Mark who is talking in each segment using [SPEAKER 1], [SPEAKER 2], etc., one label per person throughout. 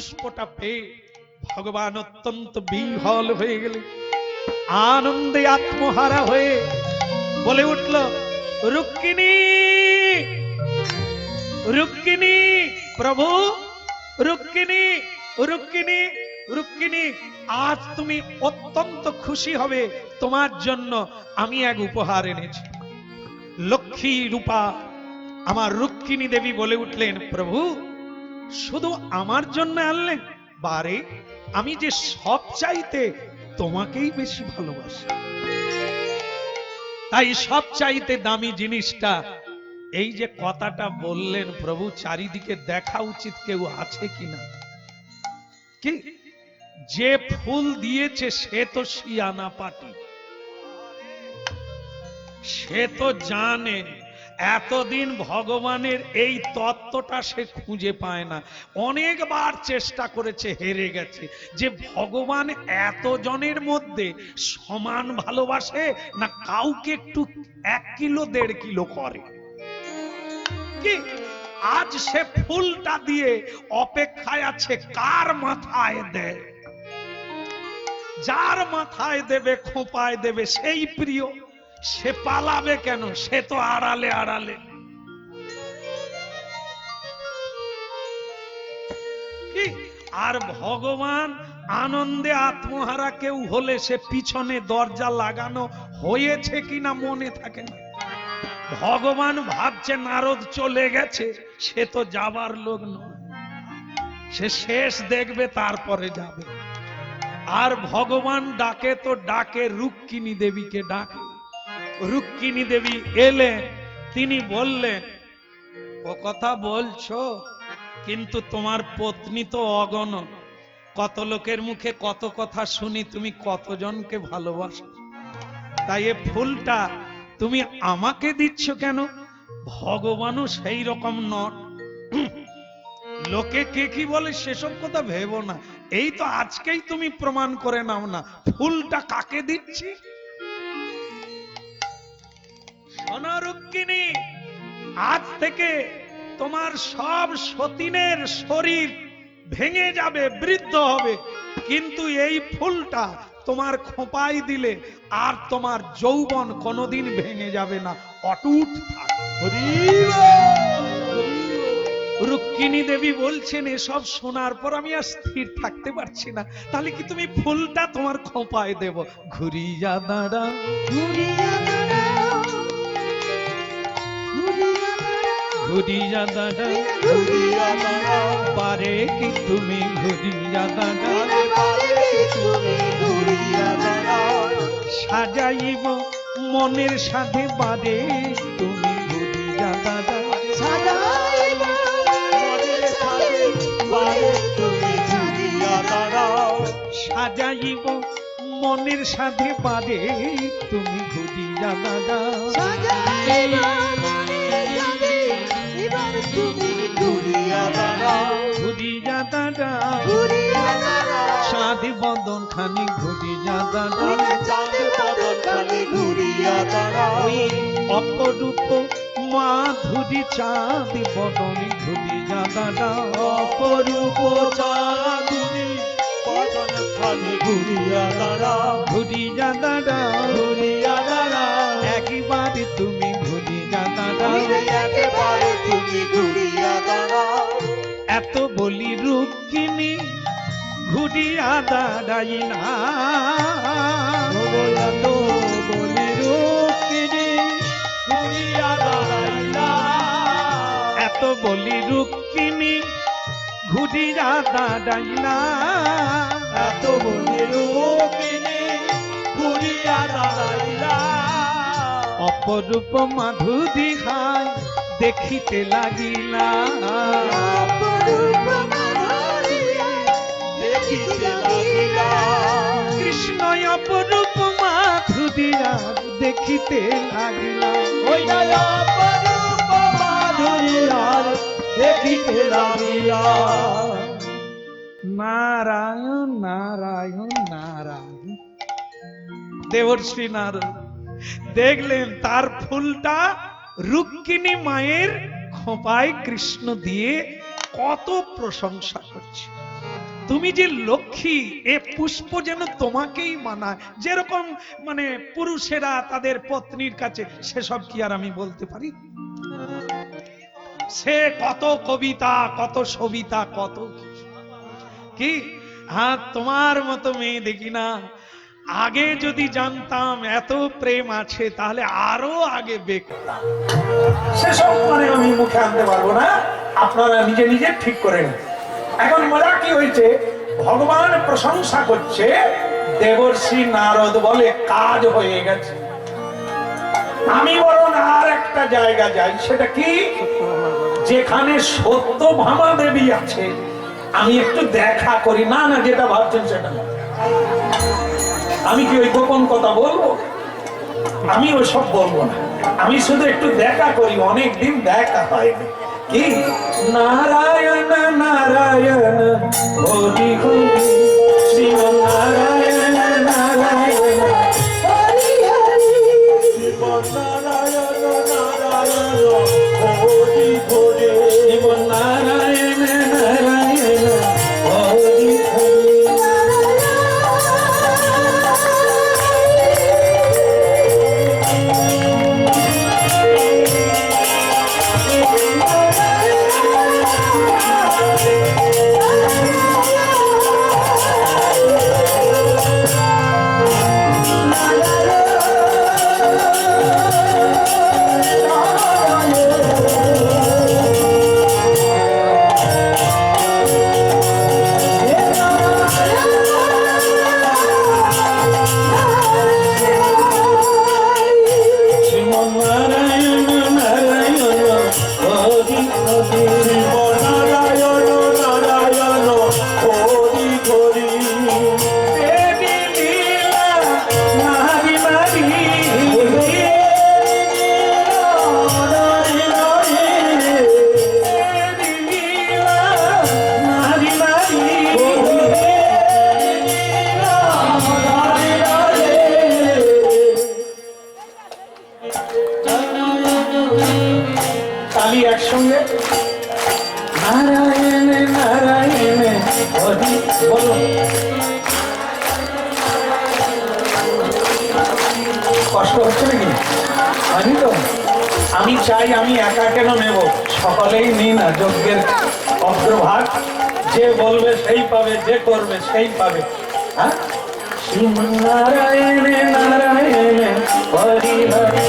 [SPEAKER 1] পুষ্পটা পেয়ে ভগবান অত্যন্ত বিহ্বল হয়ে গেলেন, আনন্দে আত্মহারা হয়ে বলে উঠল, রুক্মিণী রুক্মিণী, প্রভু রুক্মিণী রুক্মিণী রুক্মিণী, আজ তুমি অত্যন্ত খুশি হবে, তোমার জন্য আমি এক উপহার এনেছি। লক্ষ্মী রূপা আমার রুক্মিণী দেবী বলে উঠলেন, প্রভু শুধু আমার জন্য আনলেন? বারে, আমি যে সব চাইতে তোমাকেই বেশি ভালোবাসি, তাই সব চাইতে দামি জিনিসটা। এই যে কথাটা বললেন প্রভু, চারিদিকে দেখা উচিত কেউ আছে কিনা। কি যে ফুল দিয়েছে সে তো শিয়ানা পাটি, সে তো জানে। এতদিন ভগবানের এই তত্ত্বটা সে খুঁজে পায় না, অনেকবার চেষ্টা করেছে, হেরে গেছে, যে ভগবান এতজনের মধ্যে সমান ভালোবাসে না কাউকে একটু 1 কিলো 1.5 কিলো করে। কি আজ সে ফুলটা দিয়ে অপেক্ষায় আছে কার মাথায় দেয়, যার মাথায় দেবে, খোঁপায় দেবে, সেই প্রিয়। সে পালাবে কেন? সে তো আড়ালে আড়ালে। কি আর ভগবান আনন্দে আত্মহারা কেউ হলে সে পিছনে দরজা লাগানো হয়েছে কিনা মনে থাকে না। ভগবান ভাবছে নারদ চলে গেছে, সে তো যাবার লোক নয়, সে শেষ দেখবে তারপরে যাবে। আর ভগবান ডাকে তো ডাকে রুক্মিণী দেবীকে ডাকে। রুক্মিণী দেবী এলেন, তিনি বললেন, ও কথা বলছো, কিন্তু তোমার পত্নী তো অগণন, কত লোকের মুখে কত কথা শুনি, তুমি কতজনকে ভালোবাসো, তাই এ ফুলটা তুমি আমাকে দিচ্ছ কেন? ভগবানও সেই রকম নন, লোকে কে কি বলে সেসব কথা ভেবো না, এই তো আজকেই তুমি প্রমাণ করে নাও না ফুলটা কাকে দিচ্ছি। শোনো রুক্মিণী, আজ থেকে তোমার সব সতীনের শরীর ভেঙে যাবে, বৃদ্ধ হবে, কিন্তু এই ফুলটা তোমার খোঁপায় দিলে আর তোমার যৌবন কোনোদিন ভেঙে যাবে না, অটুট থাকবে। রুক্মিণী দেবী বলছেন, এসব শোনার পর আমি আর স্থির থাকতে পারছি না, তাহলে কি তুমি ফুলটা তোমার খোঁপায় দেব। ঘুরিয়া দাঁড়া, ঘুরিয়া দাঁড়া, ঘুরিয়া দাঁড়া, ঘুরিয়া দাঁড়া, পারে কি তুমি ঘুরিয়া দাঁড়া, ঘুরিয়া দাঁড়া, সাজাইব মনের সাথে বারে তুমি ঘুরিয়া দাঁড়া, সাজাইব মনের সাথে বারে তুমি ঘুরিয়া দাঁড়া, সাজাইব মনের সাথে বারে তুমি ঘুরিয়া দাঁড়া, সাজাইব ঘুরিয়া দাঁড়া, চাঁদ বদন খানি ঘুরিয়া দাঁড়া, ওই অপরূপ মাধুরী চাঁদ বদন ঘুরিয়া দাঁড়া, অপরূপ চাঁদুরি বদন খানি ঘুরিয়া দাঁড়া, ঘুরিয়া দাঁড়া, ঘুরিয়া দাঁড়া, একবারে তুমি ঘুরিয়া দাঁড়া, একবারে তুমি ঘুরিয়া দাঁড়া। এত বলি রুক্মিণী ঘুরিয়া দাঁড়াইলা, এত বলি রুক্মিণী ঘুরিয়া দাঁড়াইলা, এত বলি রুক্মিণী ঘুরিয়া দাঁড়াইলা, এত বলি রুক্মিণী ঘুরিয়া দাঁড়াইলা, অপরূপ মাধুরী হায় দেখিতে লাগিলা, কৃষ্ণ অপরূপ মাধুরী দেখিতে লাগিলা, অপরূপ মাধুরী দেখিতে লাগিলা। নারায়ণ নারায়ণ নারায়ণ। দেবর্ষী নারদ দেখলেন তার ফুলটা রুক্মিণী মায়ের খোঁপায় কৃষ্ণ দিয়ে কত প্রশংসা করছে। তুমি যে লক্ষ্মী, এ পুষ্প যেন তোমাকেই মানায়। যেরকম মানে পুরুষেরা তাদের পত্নীর কাছে, সেসব কি আর আমি বলতে পারি? সে কত কবিতা, কত সবিতা, কত কি। হ্যাঁ, তোমার মতো মেয়ে দেখি না। আগে যদি জানতাম এত প্রেম আছে, তাহলে আরো আগে দেখতাম। সেসব মানে আমি মুখে আনতে পারবো না, আপনারা নিজে নিজে ঠিক করে নিন। এখন মজা কি হয়েছে, ভগবান প্রশংসা করছে, দেবর্ষি নারদ বলে কাজ হয়ে গেছে। আমি বরং আর একটা জায়গা যাই, সেটা কি, যেখানে সত্যভামা দেবী আছে, আমি একটু দেখা করি। না না, যেটা ভাবছেন সেটা না। আমি কি ওই গোপন কথা বলবো? আমি ওইসব বলবো না। আমি শুধু একটু দেখা করি, অনেকদিন দেখা হয়নি। কি নারায়ণ নারায়ণ হরি হরি, শ্রীমন্নারায়ণ নারায়ণ হরি হরি, শ্রীমন্নারায়ণ নারায়ণ হরি হরি, শ্রীমন্নারায়ণ নারায়ণ হরি হরি। একসঙ্গে নারায়ণ নারায়ণ হরি বলো। কষ্ট হচ্ছে নাকি? আমি তো আমি চাই, আমি একা কেন নেব, সকলেই নিই না যজ্ঞের অগ্রভাগ। যে বলবে সেই পাবে, যে করবে সেই পাবে। হ্যাঁ, নারায়ণ নারায়ণ হরি হরি।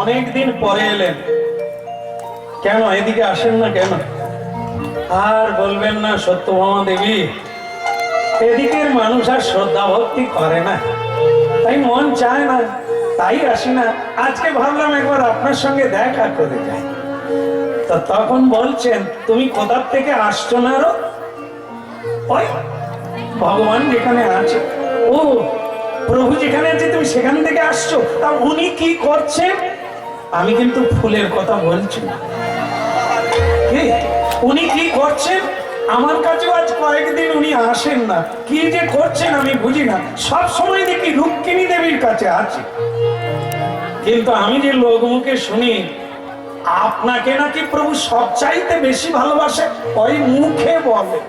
[SPEAKER 1] অনেকদিন পরে এলেন কেন? এদিকে আসেন না কেন? আর বলবেন না সত্যভামা দেবী, এদিকের মানুষ আর শ্রদ্ধা ভক্তি করে না, তাই মন চায় না, তাই আসি না। আজকে ভাবলাম একবার আপনার সঙ্গে দেখা করে যাই। তো তখন বলছেন তুমি কোথার থেকে আসছো না? ওই ভগবান যেখানে আছে, ও প্রভু যেখানে আছে তুমি সেখান থেকে আসছো। তা উনি কি করছেন? আমি কিন্তু ফুলের কথা বলছি না। উনি কি করছেন?
[SPEAKER 2] আমার কাছে আজ কয়েকদিন উনি আসেন না, কি যে করছেন আমি বুঝি না। সব সময় দেখি রুক্মিণী দেবীর কাছে আছে, কিন্তু আমি যে লোকমুখে শুনি আপনাকে নাকি প্রভু সবচাইতে বেশি ভালোবাসে, ওই মুখে বলে,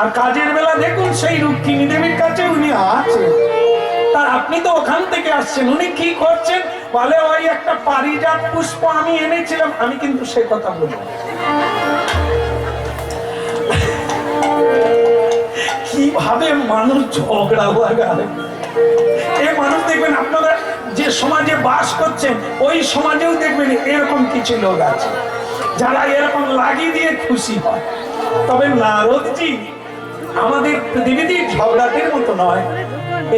[SPEAKER 2] আর কাজের বেলা দেখুন সেই রুক্মিণী দেবীর কাছে উনি আছেন। তা আপনি তো ওখান থেকে আসছেন, উনি কি করছেন? বলে ওই একটা পারিজাত পুষ্প আমি এনেছিলাম। আমি কিন্তু সে কথা বলি, কিভাবে মানুষ ঝগড়া লাগায়। এই মানুষ দেখবেন আপনারা যে সমাজে বাস করছেন, ওই সমাজেও দেখবেন এরকম কিছু লোক আছে যারা এরকম লাগিয়ে দিয়ে খুশি হয়। তবে নারদজি আমাদের পৃথিবীতে ঝগড়াটের মতো নয়।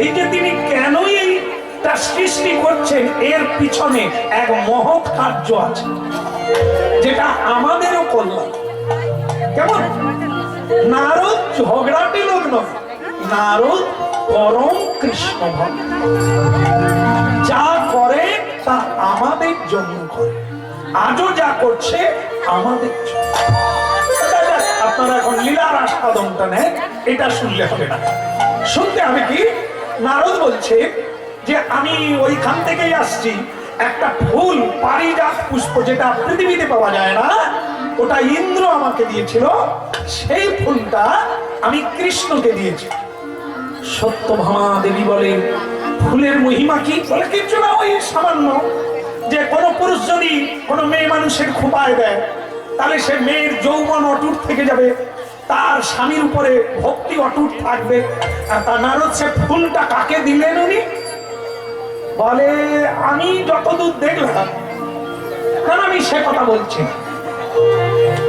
[SPEAKER 2] এই যে তিনি কেনই এইটা সৃষ্টি করছেন, এর পিছনে এক মহৎ কার্য আছে, যেটা আমাদেরও কল্যাণ। কেমন? নারদ ঝগড়াটে লোক নয়, নারদ পরম কৃষ্ণ ভক্ত। যা করে তা আমাদের জন্য করে, আজও যা করছে আমাদের জন্য। আপনারা এখন লীলার আস্বাদনটা নেন, এটা শুনলে হবে না, শুনতে হবে কি? নারদ বলছে যে আমি ওইখান থেকেই আসছি, একটা ফুল পারিজাত পুষ্প যেটা পৃথিবীতে পাওয়া যায় না, ওটা ইন্দ্র আমাকে দিয়েছিল, সেই ফুলটা আমি কৃষ্ণকে দিয়েছি। সত্যভামা দেবী বলে ফুলের মহিমা কি? বলে কিছু না, ওই সামান্য যে কোনো পুরুষ যদি কোনো মেয়ে মানুষের খোঁপায় দেয়, তাহলে সে মেয়ের যৌবন অটুট থেকে যাবে, তার স্বামীর উপরে ভক্তি অটুট থাকবে। আর তা নারদ সে ফুলটা কাকে দিলেন উনি? বলে আমি যতদূর দেখলাম, কারণ আমি সে কথা বলছি,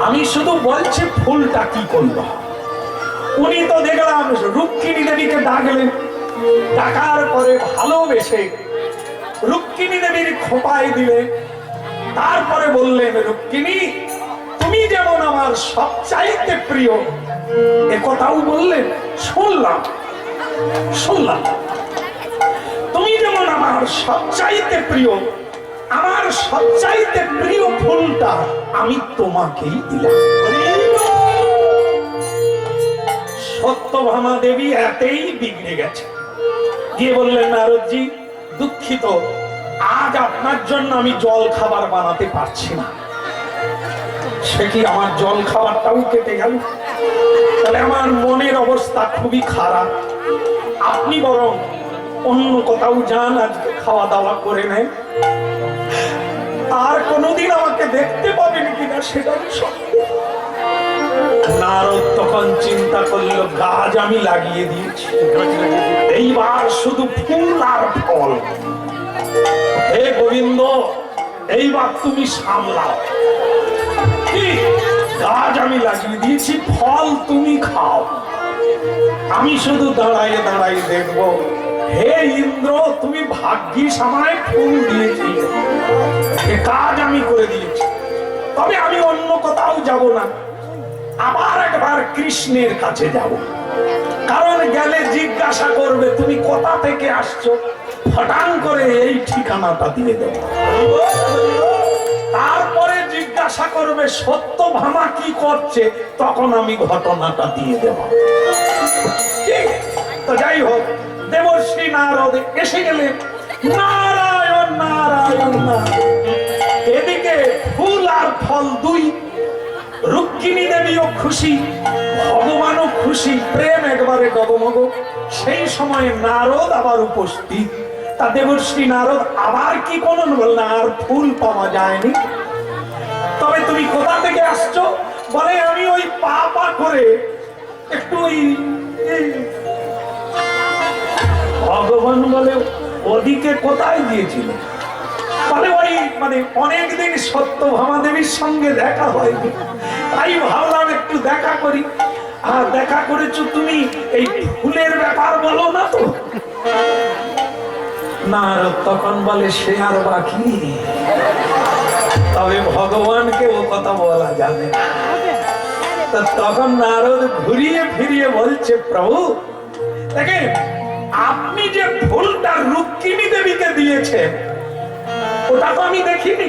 [SPEAKER 2] আমি শুধু বলছি ফুলটা কি করলো। উনি তো দেখলাম রুক্মিণী দেবীকে ডাকলেন, ডাকার পরে ভালোবেসে রুক্মিণী দেবীর খোঁপায় দিলেন, তারপরে বললেন রুক্মিণী তুমি যেমন আমার সবচাইতে প্রিয়, এ কথাও বললেন। শুনলাম তুমি যেমন আমার সবচাইতে প্রিয়, আমার সবচাইতে প্রিয় ফুলটা আমি তোমাকেই দিলাম। সত্যভামা দেবী এতেই বিগড়ে গেছে, গিয়ে বললেন নারদজি দুঃখিত, আজ আপনার জন্য আমি জল খাবার বানাতে পারছি না। সে কি, আমার জল খাবারটাও কেটে গেল? তাহলে আমার মনের অবস্থা খুবই খারাপ। আপনি বরং অন্য কোথাও যান, আজকে খাওয়া দাওয়া করে নেন, আর কোনোদিন আমাকে দেখতে পাবেন কিনা সেটা সন্দেহ। নারদ তখন চিন্তা করলো, গাছ আমি লাগিয়ে দিয়েছি, এইবার শুধু ফুল আর ফল। হে গোবিন্দ, এইবার তুমি সামলাও। কি, গাছ আমি লাগিয়ে দিয়েছি, ফল তুমি খাও, আমি শুধু দাঁড়াইয়ে দাঁড়াইয়ে দেখবো। হে ইন্দ্র, তুমি ভাগ্যিস আমায় ফুল দিয়েছি, এ কাজ আমি করে দিয়েছি। তবে আমি অন্য কোথাও যাব না, আবার একবার কৃষ্ণের কাছে যাব, কারণ গেলে জিজ্ঞাসা করবে তুমি কোথা থেকে আসছো, ফটাং করে এই ঠিকানাটা দিয়ে দেব। তারপরে জিজ্ঞাসা করবে সত্যভামা কি করছে, তখন আমি ঘটনাটা দিয়ে দেব। তো যাই হোক, দেবশ্রী নারদ এসে গেলেন। নারায়ণ নারায়ণ নারায়ণ। এদিকে ফুল আর ফল দুই, রুক্মিণী দেবীও খুশি, ভগবানও খুশি, প্রেম একবারে ডগমগ। সেই সময় নারদ আবার উপস্থিত। তা দেবশ্রী নারদ আবার কি করুন, বললেন আর ফুল পাওয়া যায়নি, তবে তুমি কোথা থেকে আসছো? বলে আমি ওই পা পা করে একটু ভগবান বলে ওদিকে কোথায় গিয়েছিল? বলে ওই অনেকদিন সত্যভামা দেবীর সঙ্গে দেখা হয়নি, তাই ভাবলাম একটু দেখা করি। আর দেখা করেছো তুমি, এই ফুলের ব্যাপার বলো না তো? নারদ তখন বলে সে আর বাকি, তবে ভগবানকে ও কথা বলা যাবে না। তখন নারদ ঘুরিয়ে ফিরিয়ে বলছে প্রভু দেখেন, আপনি যে ফুলটা রুক্মিণী দেবীকে দিয়েছেন ওটা তো আমি দেখিনি,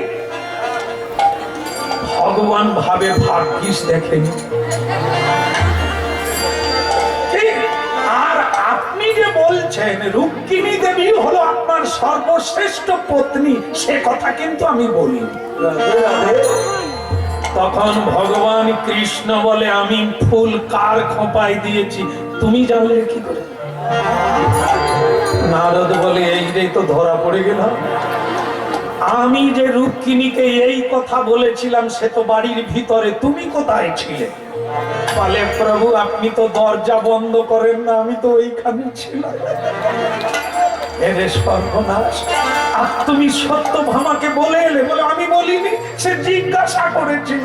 [SPEAKER 2] ভগবান ভাবে ভাগ্যিস দেখেনি। আর আপনি যে বলছেন রুক্মিণী দেবী হলো আপনার সর্বশ্রেষ্ঠ পত্নী, সে কথা কিন্তু আমি বলিনি। তখন ভগবান কৃষ্ণ বলে, আমি ফুল কার খোঁপায় দিয়েছি তুমি জানলে কি করে? নারদ বলে, এই রে তো ধরা পড়ে গেলাম। আমি যে রুক্মিণীকে এই কথা বলেছিলাম সে তো বাড়ির ভিতরে, তুমি কোথায় ছিলে? বলে, প্রভু আপনি তো দরজা বন্ধ করেন না, আমি তো ওইখানে ছিলাম। এরে সর্বনাশ, আর তুমি সত্যভামাকে বলে এলে? বলে, আমি বলিনি। সে জিজ্ঞাসা করেছিল।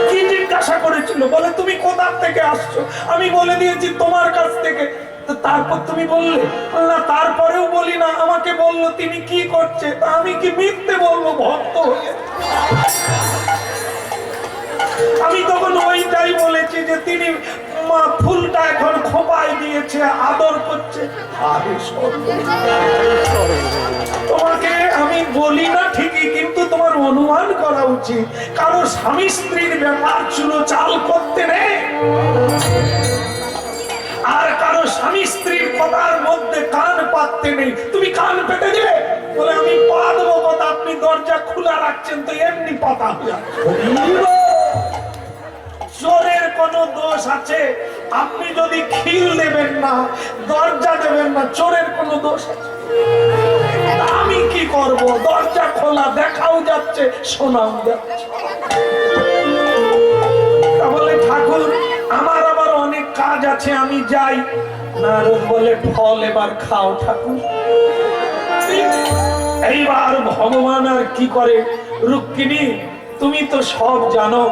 [SPEAKER 2] কি জিজ্ঞাসা করেছিল? বলে, তুমি কোথা থেকে আসছো? আমি বলে দিয়েছি তোমার কাছ থেকে। তারপর তুমি বললে? না, তারপরেও বলি না। আমাকে বললো তিনি কি করছে, তা আমি কি মিথ্যে বলবো ভক্ত হয়ে? আমি তখন ওইটাই বলেছি যে তিনি ফুলটা এখন খোপায় দিয়েছে, আদর করছে। তোমাকে আমি বলি না ঠিকই, কিন্তু তোমার অনুমান করা উচিত। কারণ স্বামী স্ত্রীর ব্যাপার চুলো চাল করতে নেই, আর কারো স্বামী স্ত্রীর কথার মধ্যে কান পাততে নেই। তুমি কান পেতে দিলে? বলে, আমি পা দেবো কথা, আপনি দরজা খোলা রাখছেন তো এমনি পাতা হয়ে যাচ্ছে। চোরের কোন দোষ আছে? আপনি যদি খিল দেবেন না, দরজা দেবেন না, চোরের কোন দোষ আছে? আমি কি করব? দরজা খোলা, দেখাও যাচ্ছে, শোনাও যাচ্ছে। তাহলে ঠাকুর আমার আবার অনেক কাজ আছে, আমি যাই। নারদ বলে, ফল এবার খাও ঠাকুর। এইবার ভগবান আর কি করে, রুক্মিণী তুমি তো সব জানো,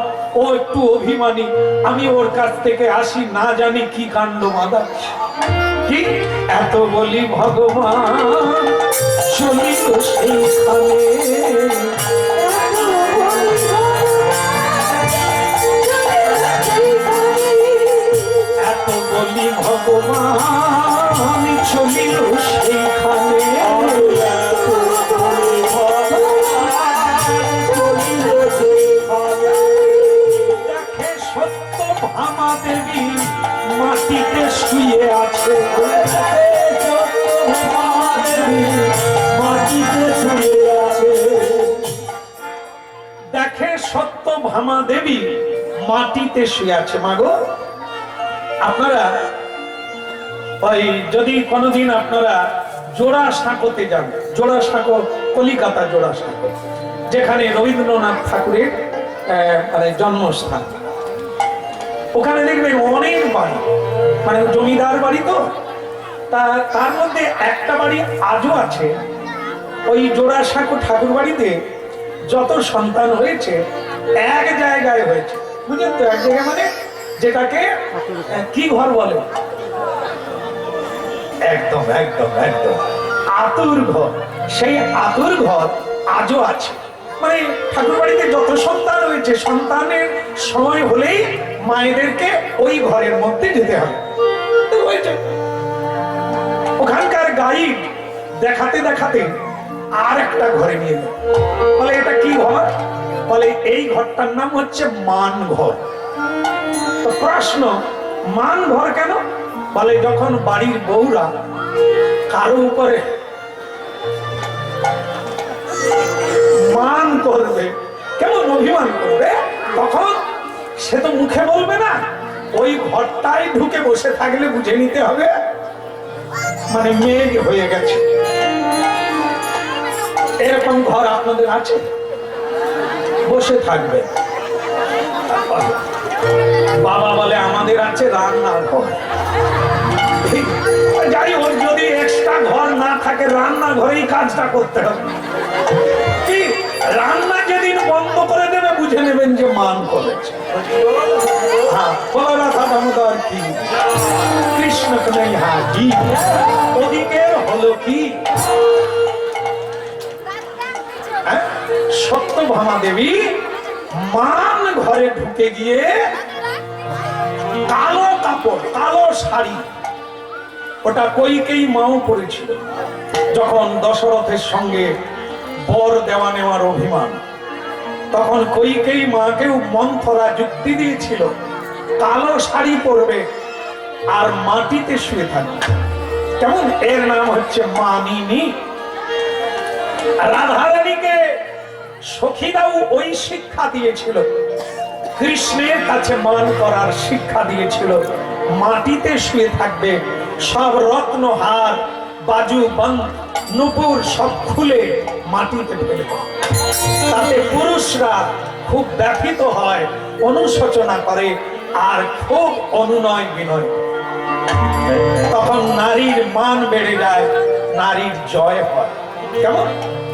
[SPEAKER 2] ও একটু অভিমানী, আমি ওর কাছ থেকে আসি, না জানি কি কাণ্ড বাঁধা। কি এত বলি ভগবান চলি তো সেইখানে, এত বলি ভগবান চলিল সেইখানে, ভামা দেবী মাটিতে শুয়ে আছে, মাটিতে শুয়ে আছে। দেখে সত্য ভামা দেবী মাটিতে শুয়ে আছে। মাগো, আপনারা ওই যদি কোনোদিন আপনারা জোড়াসাঁকোতে যান, জোড়াসাঁকো কলিকাতা জোড়াসাঁকো, যেখানে রবীন্দ্রনাথ ঠাকুরের মানে জন্মস্থান, ওখানে দেখবেন অনেক বাড়ি, মানে জমিদার বাড়ি তো, তার মধ্যে একটা বাড়ি আজও আছে। ওই জোড়াসাঁকো ঠাকুর বাড়িতে যত সন্তান হয়েছে এক জায়গায় হয়েছে, বুঝলেন তো? এক জায়গায় মানে যেটাকে কি ঘর বলে? একদম একদম একদম আতুর ঘর। সেই আতুর ঘর আজও আছে। মানে ঠাকুর বাড়িতে যত সন্তান হয়েছে, সন্তানের সময় হলেই মায়েদেরকে ওই ঘরের মধ্যে যেতে হবে। ওখানকার গাইড দেখাতে দেখাতে আর একটা ঘরে নিয়ে যায়। বলে, এটা কি ঘর? বলে, এই ঘরটার নাম হচ্ছে মান ঘর। তো প্রশ্ন, মান ঘর কেন? বলে, যখন বাড়ির বউরা কারো উপরে মান করবে, কেমন অভিমান করবে, তখন সে তো মুখে বলবে না, ওই ঘরটায় ঢুকে বসে থাকলে বুঝে নিতে হবে মানে মেঘ হয়ে গেছে। এরকম ঘর আপনাদের আছে? বসে থাকবে। বাবা বলে, আমাদের আছে রান্নার ঘর। যাই হোক, যদি এক্সট্রা ঘর না থাকে রান্না ঘরেই কাজটা করতে হবে। কি রান্না যেদিন বন্ধ করে দেবে বুঝে নেবেন যে মান করেছে। হ্যাঁ, বলো রাধা দামোদর কি কৃষ্ণ নেই। হ্যাঁ, কি ওদিকে হলো কি? সত্যভামা দেবী মান ঘরে ঢুকে গিয়ে কালো কাপড়, কালো শাড়ি, ওটা কইকেই মাও পরেছিল যখন দশরথের সঙ্গে বর দেওয়া নেওয়ার অভিমান। তখন কইকেই মাকেও মন্থরা যুক্তি দিয়েছিল, কালো শাড়ি পরবে আর মাটিতে শুয়ে থাকবে। কেমন? এর নাম হচ্ছে মানিনী। রাধারানীকে সখীরাও ওই শিক্ষা দিয়েছিল, কৃষ্ণের কাছে মান করার শিক্ষা দিয়েছিল। মাটিতে শুয়ে থাকবে, সব রত্নহার বাজু বন্ধ নুপুর সব খুলে মাটিতে ফেলবে। তাতে পুরুষরা খুব ব্যথিত হয়, অনুশোচনা করে আর খুব অনুনয় বিনয়। তখন নারীর মান বেড়ে যায়, নারীর জয় হয়। কেমন?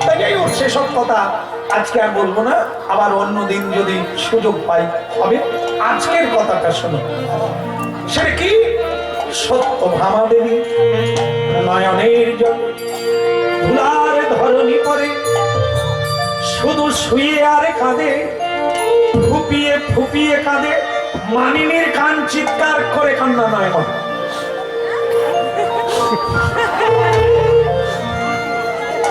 [SPEAKER 2] তাই যাই হোক, সেসব কথা আজকে আর বলবো না, আবার অন্যদিন যদি সুযোগ পাই হবে। আজকের কথাটা শোনো, সেটা কি? সত্যভামা দেবী নয়নের জল ধুলার ধরণী করে, শুধু শুয়ে আর কাঁদে, ফুপিয়ে ফুপিয়ে কাঁদে। মানিনীর কান চিৎকার করে কান্না নয়,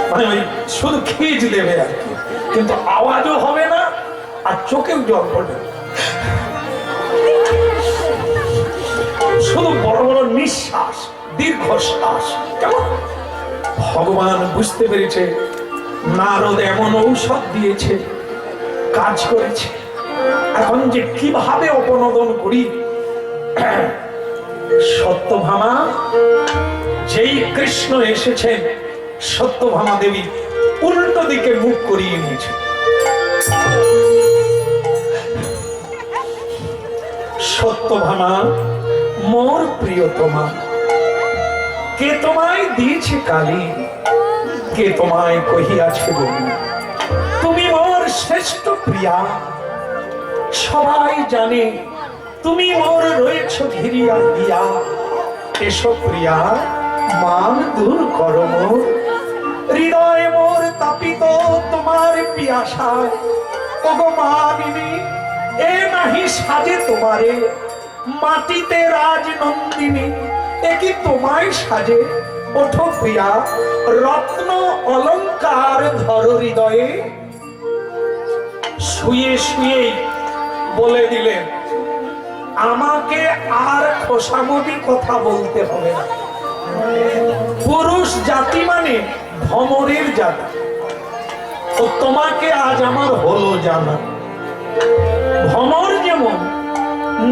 [SPEAKER 2] মানে ওই শুধু খিচ দেবে আর কি, কিন্তু আওয়াজও হবে না আর চোখেও জল পড়বে, শুধু বড় বড় নিঃশ্বাস, দীর্ঘশ্বাস। কেমন? ভগবান বুঝতে পেরেছে নারদ এমন ঔষধ দিয়েছে, কাজ করেছে। এখন যে কিভাবে অপনোদন করি। সত্যভামা, যেই কৃষ্ণ এসেছেন, সত্যভামা দেবী উল্টো দিকে মুখ করিয়ে নিয়েছে। সত্যভামা, মোর প্রিয়তমা, কে তোমায় দিয়েছে কালী, কে তোমায় কহিয়াছে বলি, তুমি মোর শ্রেষ্ঠ প্রিয়া। সবাই জানে তুমি মোর রয়েছ ঘিরিয়া দিয়া। এসো প্রিয়া, মান দূর করো মোর, হৃদয় মোর তাপিত তোমার পিয়াসায়। ওগো মানিনী, এ নাহি সাজে তোমারে, মাটিতে রাজ নন্দিনী, এ কি তোমায় সাজে? ওঠো প্রিয়া, রত্ন অলংকার ধরো হৃদয়ে। শুয়ে শুয়ে বলে দিলেন, আমাকে আর খোসামতি কথা বলতে হবে না। পুরুষ জাতি মানে ভমরের জাতি, তো তোমাকে আজ আমার হলো জানা। ভমর যেমন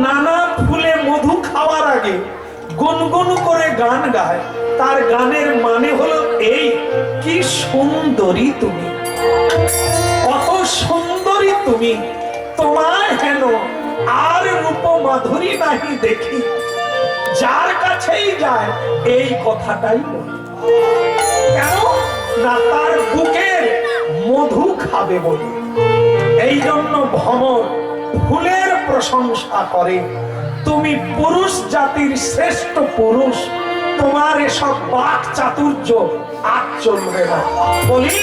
[SPEAKER 2] নানা ফুলে মধু খাওয়ার আগে গুনগুন করে গান গায়, তার গানের মানে হলো এই, কি সুন্দরী তুমি, কত সুন্দরী তুমি, তোমায় হেন আর রূপ মাধুরী নাহি দেখি। যার কাছেই যায় এই কথাটাই বলে। কেন না? তার বুকের মধু খাবে বলে। এই জন্য ভ্রমর ফুলের প্রশংসা করে। তুমি পুরুষ জাতির শ্রেষ্ঠ পুরুষ, তোমার এসব বাক চাতুর্য আর চলবে না। বলি,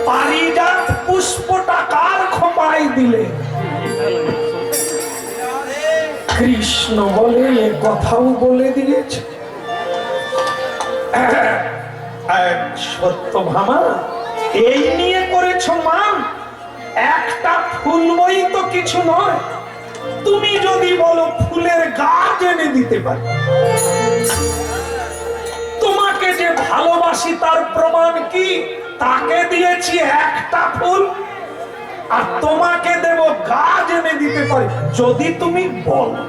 [SPEAKER 2] পারিজাত পুষ্পটা কার খোপায় দিলে? কৃষ্ণ বলে, এ কথাও বলে দিয়েছে। সত্যভামা, এই নিয়ে করেছ মান? একটা ফুল বই তো কিছু নয়। তুমি যদি বলো ফুলের গাছ এনে দিতে পারি, তোমাকে যে ভালোবাসি তার প্রমাণ কি? তাকে দিয়েছি একটা ফুল, আর তোমাকে দেব গাছ এনে দিতে পারি যদি তুমি বলো।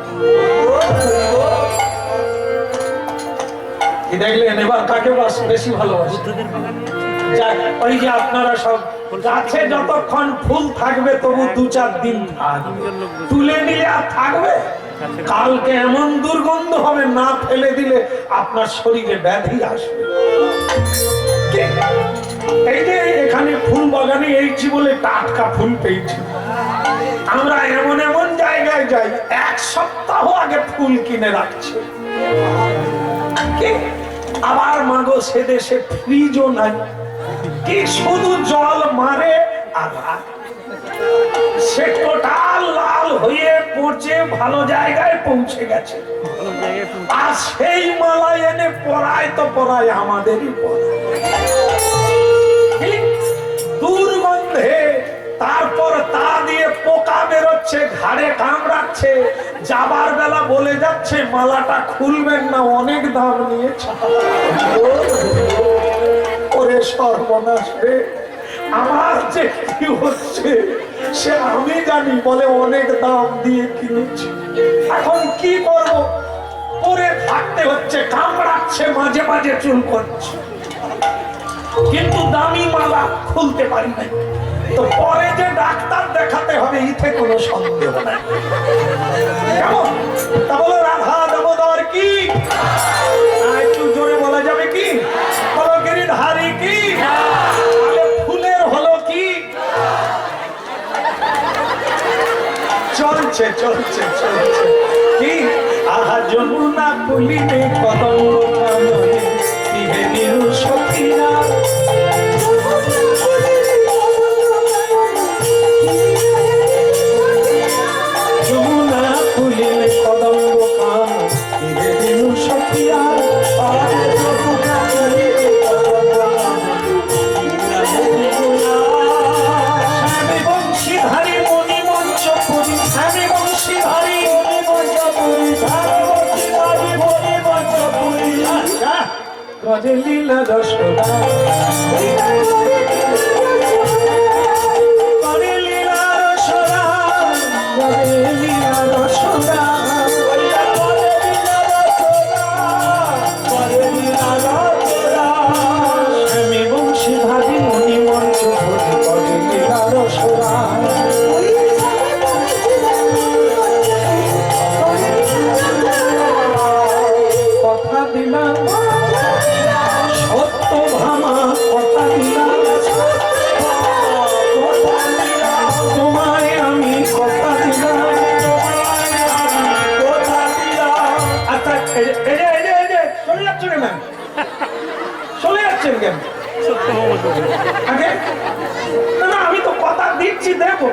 [SPEAKER 2] কি দেখলেন? এবার কাকে বেশি ভালোবাসি? ওই যে আপনারা সব গাছে যতক্ষণ ফুল থাকবে তবু 2-4 দিন থাকবে, তুলে নিলে আর থাকবে? কালকে এমন দুর্গন্ধ হবে, না ফেলে দিলে আপনার শরীরে ব্যাধি আসবে। এই যে এখানে ফুল বাগানে এইছি বলে টাটকা ফুল পেয়েছি। আমরা এমন এমন জায়গায় যাই, 1 সপ্তাহ আগে ফুল কিনে রাখছে। আবার মাগো, সে দেশে ফ্রিজও নাই, কি শুধু জল মারে আর সে টোটাল লাল হয়ে পচে ভালো জায়গায় পৌঁছে গেছে। আর সেই মালা এনে পরায় তো পরায় আমাদেরই পরায়, দুর্গন্ধে। তারপর ঘাড়ে কামড়াচ্ছে, যাবার বেলা বলে যাচ্ছে মালাটা খুলবেন না, অনেক দাম নিয়েছে। ওরে সর্বনাশ রে, আমার যে কি হচ্ছে সে আমি জানি, বলে অনেক দাম দিয়ে কিনেছি, এখন কি করব? পরে থাকতে হচ্ছে, কামড়াচ্ছে, মাঝে মাঝে চুল করছে, কিন্তু দামি মালা খুলতে পারি নাই। তো পরে যে ডাক্তার দেখাতে হবে ইতে কোনো সন্দেহ নাই। কেমন? তা বলো রাধা দামোদর কি? একটু জোরে বলা যাবে কি? বলো গিরিধারী কি? তাহলে ফুলের হলো কি? চলছে চলছে চলছে কি? আহা যমুনা কুলিনে কদম্ব কাননে ইহে নিরু সখিরা, যমুনা কুলিনে কদম্ব কাননে ইহে নিরু সখিরা, স্বামী বংশীধারী মণি মঞ্চ পুরী, স্বামী বংশীধারী মণি মঞ্চ পুরী, ব্রজে লীলা রসদা, ব্রজে লীলা রসদা, ব্রজে লীলা রসদা, ব্রজে লীলা রসদা, স্বামী বংশীধারী মণি মঞ্চ পুরী, ব্রজে লীলা রসদা। কথা দিলাম সত্য ভামা, কথা দিলাম তোমায় আমি, কথা দিলাম। আচ্ছা চলে যাচ্ছ কেন? চলে যাচ্ছেন কেন? আগে না না, আমি তো কথা দিচ্ছি, দেখো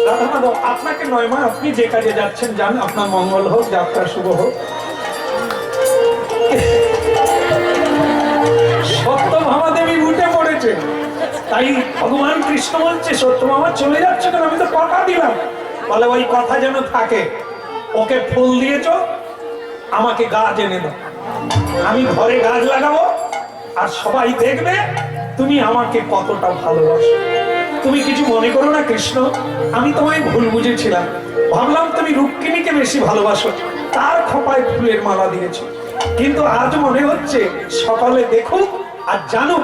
[SPEAKER 2] রাধা মাধব, আপনাকে নয় মা, আপনি যে কাজে যাচ্ছেন যান, আপনার মঙ্গল হোক, যাত্রা শুভ হোক। সত্যভামা দেবী উঠে পড়েছে, তাই ভগবান কৃষ্ণ বলছে সত্যভামা চলে যাচ্ছে কেন? আমি তো কথা দিলাম। বলে ওই কথা যেন থাকে, ওকে ফুল দিয়েছ, আমাকে গাছ এনে দাও, আমি ঘরে গাছ লাগাবো, আর সবাই দেখবে তুমি আমাকে কতটা ভালোবাসো। তুমি কিছু মনে করো না কৃষ্ণ, আমি তোমায় ভুল বুঝেছিলাম, ভাবলাম তুমি রুক্মিণীকে বেশি ভালোবাসো, তার খোঁপায় ফুলের মালা দিয়েছো, কিন্তু আজ মনে হচ্ছে সকলে দেখুক আর জানুক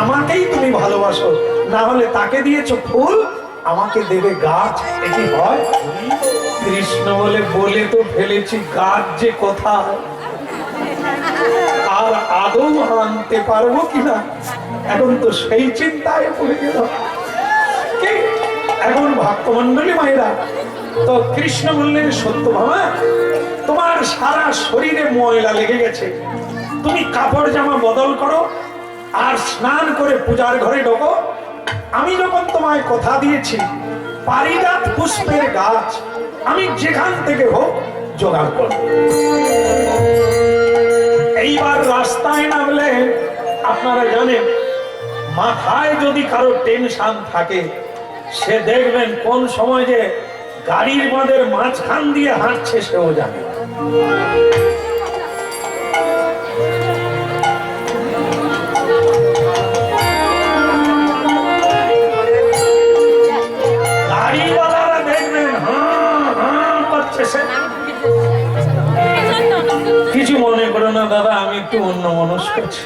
[SPEAKER 2] আমাকেই তুমি ভালোবাসো, না হলে তাকে দিয়েছো ফুল, আমাকে দেবে গাছ, এটি হয়? কৃষ্ণ বলে তো ফেলেছি, গাছ যে কোথায় আর আদৌ আনতে পারবো কিনা, এখন তো সেই চিন্তায় পড়ে গেল। এখন ভক্তমন্ডলী মায়েরা, তো কৃষ্ণ বললেন সত্যভামা তোমার সারা শরীরে ময়লা লেগে গেছে, তুমি কাপড় জামা বদল করো আর স্নান করে পূজার ঘরে ঢোকো। আমি যখন তোমায় কথা দিয়েছি পারিজাত পুষ্পের গাছ আমি যেখান থেকে হোক জোগাড় করব। এইবার রাস্তায় নামলে আপনারা জানেন, মাথায় যদি কারো টেনশন থাকে, সে দেখবেন কোন সময় যে গাড়ির বাঁধের মাঝখান দিয়ে হাঁটছে সেও জানে। গাড়িওয়ালারা দেখবেন করছে, সে কিছু মনে করো না দাদা, আমি একটু অন্য মনস্ক করছি।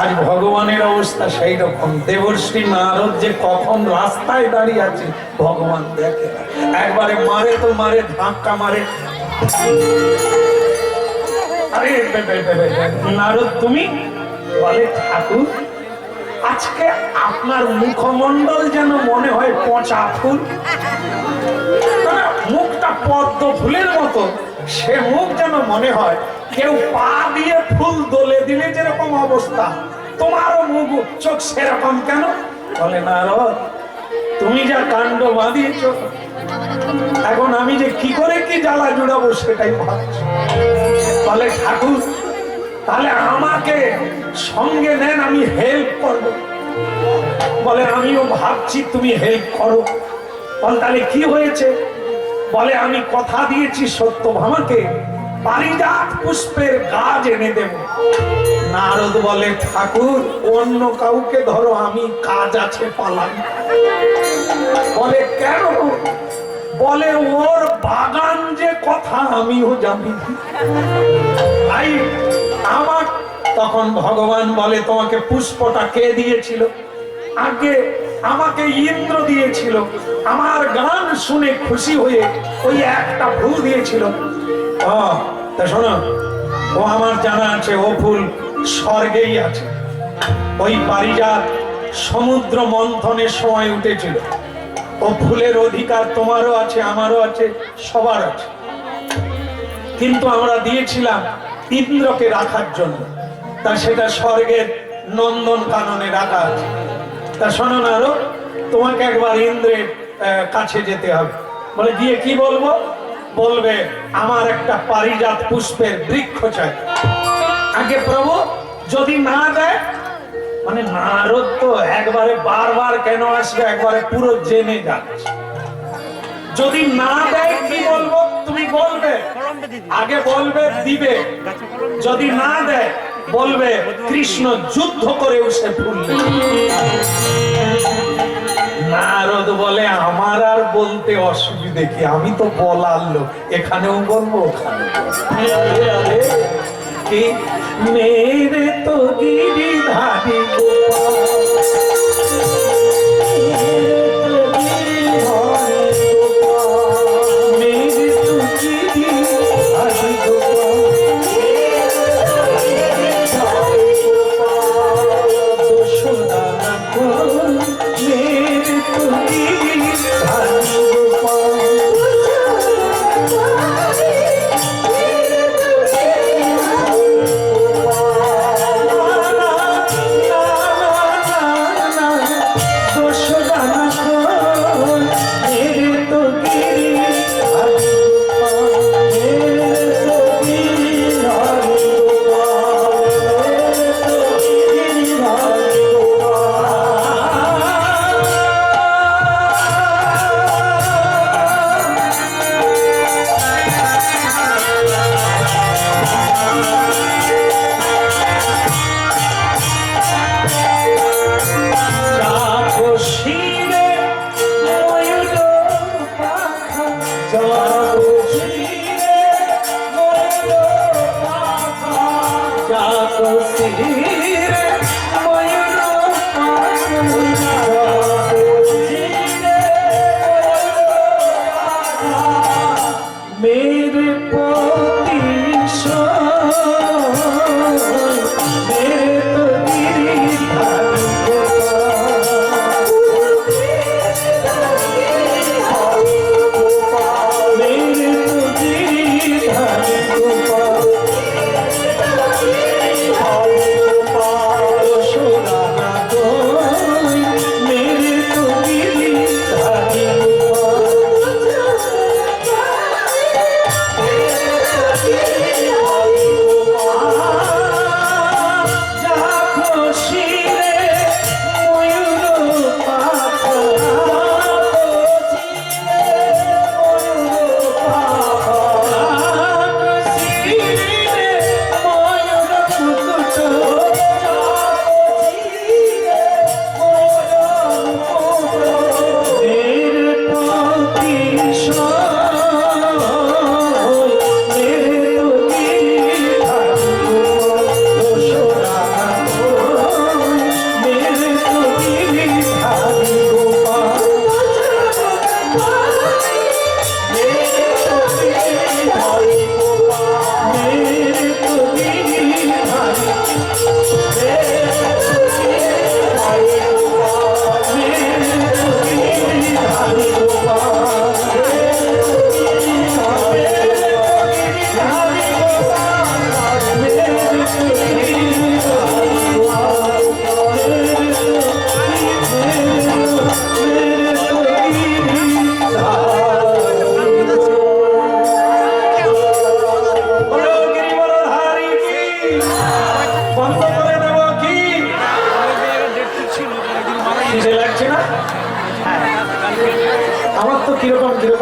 [SPEAKER 2] আজ ভগবানের অবস্থা সেই রকম, দেবর্ষি নারদ যে কখন রাস্তায় দাঁড়িয়ে আছে ভগবান দেখে, একবারে মারে তো মারে, ধাক্কা মারে। আরে নারদ তুমি, বলে ঠাকুর আজকে আপনার মুখমণ্ডল যেন মনে হয় পচা ফুল, মুখটা পদ্ম ফুলের মতো, সে মুখ যেন মনে হয় কেউ পা দিয়ে ফুল দোলে দিলে যেরকম অবস্থা, তোমারও মুখ চোখ সেরকম কেন? বলে নারদ তুমি যা কাণ্ড বাঁধিয়েছ, এখন আমি যে কি করে কি জ্বালা জুড়াবো সেটাই ভাবছি। বলে ঠাকুর তাহলে আমাকে সঙ্গে নেন, আমি হেল্প করব। বলে আমিও ভাবছি তুমি হেল্প করো। বল তাহলে কি হয়েছে? বলে আমি কথা দিয়েছি সত্যভামাকে পারিজাত পুষ্পের গাছ এনে দেব। নারদ বলে ঠাকুর অন্য কাউকে ধরো, আমি কাজ আছে পালাম। বলে কেন? বলে ওর বাগান যে কথা আমিও জানি। তাই আমার তখন ভগবান বলে তোমাকে পুষ্পটা কে দিয়েছিল? আগে আমাকে ইন্দ্র দিয়েছিল। আমার গান শুনে খুশি হয়ে ওই একটা ফুল দিয়েছিল। তা শোনো, ও আমার জানা আছে ও ফুল স্বর্গেই আছে। ওই পারিজাত সমুদ্র মন্থনের সময় উঠেছিল। ও ফুলের অধিকার তোমারও আছে, আমারও আছে, সবার আছে। কিন্তু আমরা দিয়েছিলাম ইন্দ্রকে রাখার জন্য। তা সেটা স্বর্গের নন্দন কাননে রাখা আছে। তা শোনো না, তোমাকে একবার ইন্দ্রের কাছে যেতে হবে। বলে গিয়ে কি বলবো? বলবে আমার একটা পারিজাত পুষ্পের বৃক্ষ চাই। আগে প্রভু যদি না দেয়, মানে নারদ তো একবারে বারবার কেন আসবে, একবারে পুরো জেনে যাচ্ছে। যদি না দেয় কি বলবো? তুমি বলবে আগে বলবে দিবে, যদি না দেয় বলবে কৃষ্ণ যুদ্ধ করে সে ফুল। নারদ বলে আমার আর বলতে অসুবিধে কি, আমি তো বলার লোক, এখানেও বলবো ওখানে। মেরে তো গিরিধারী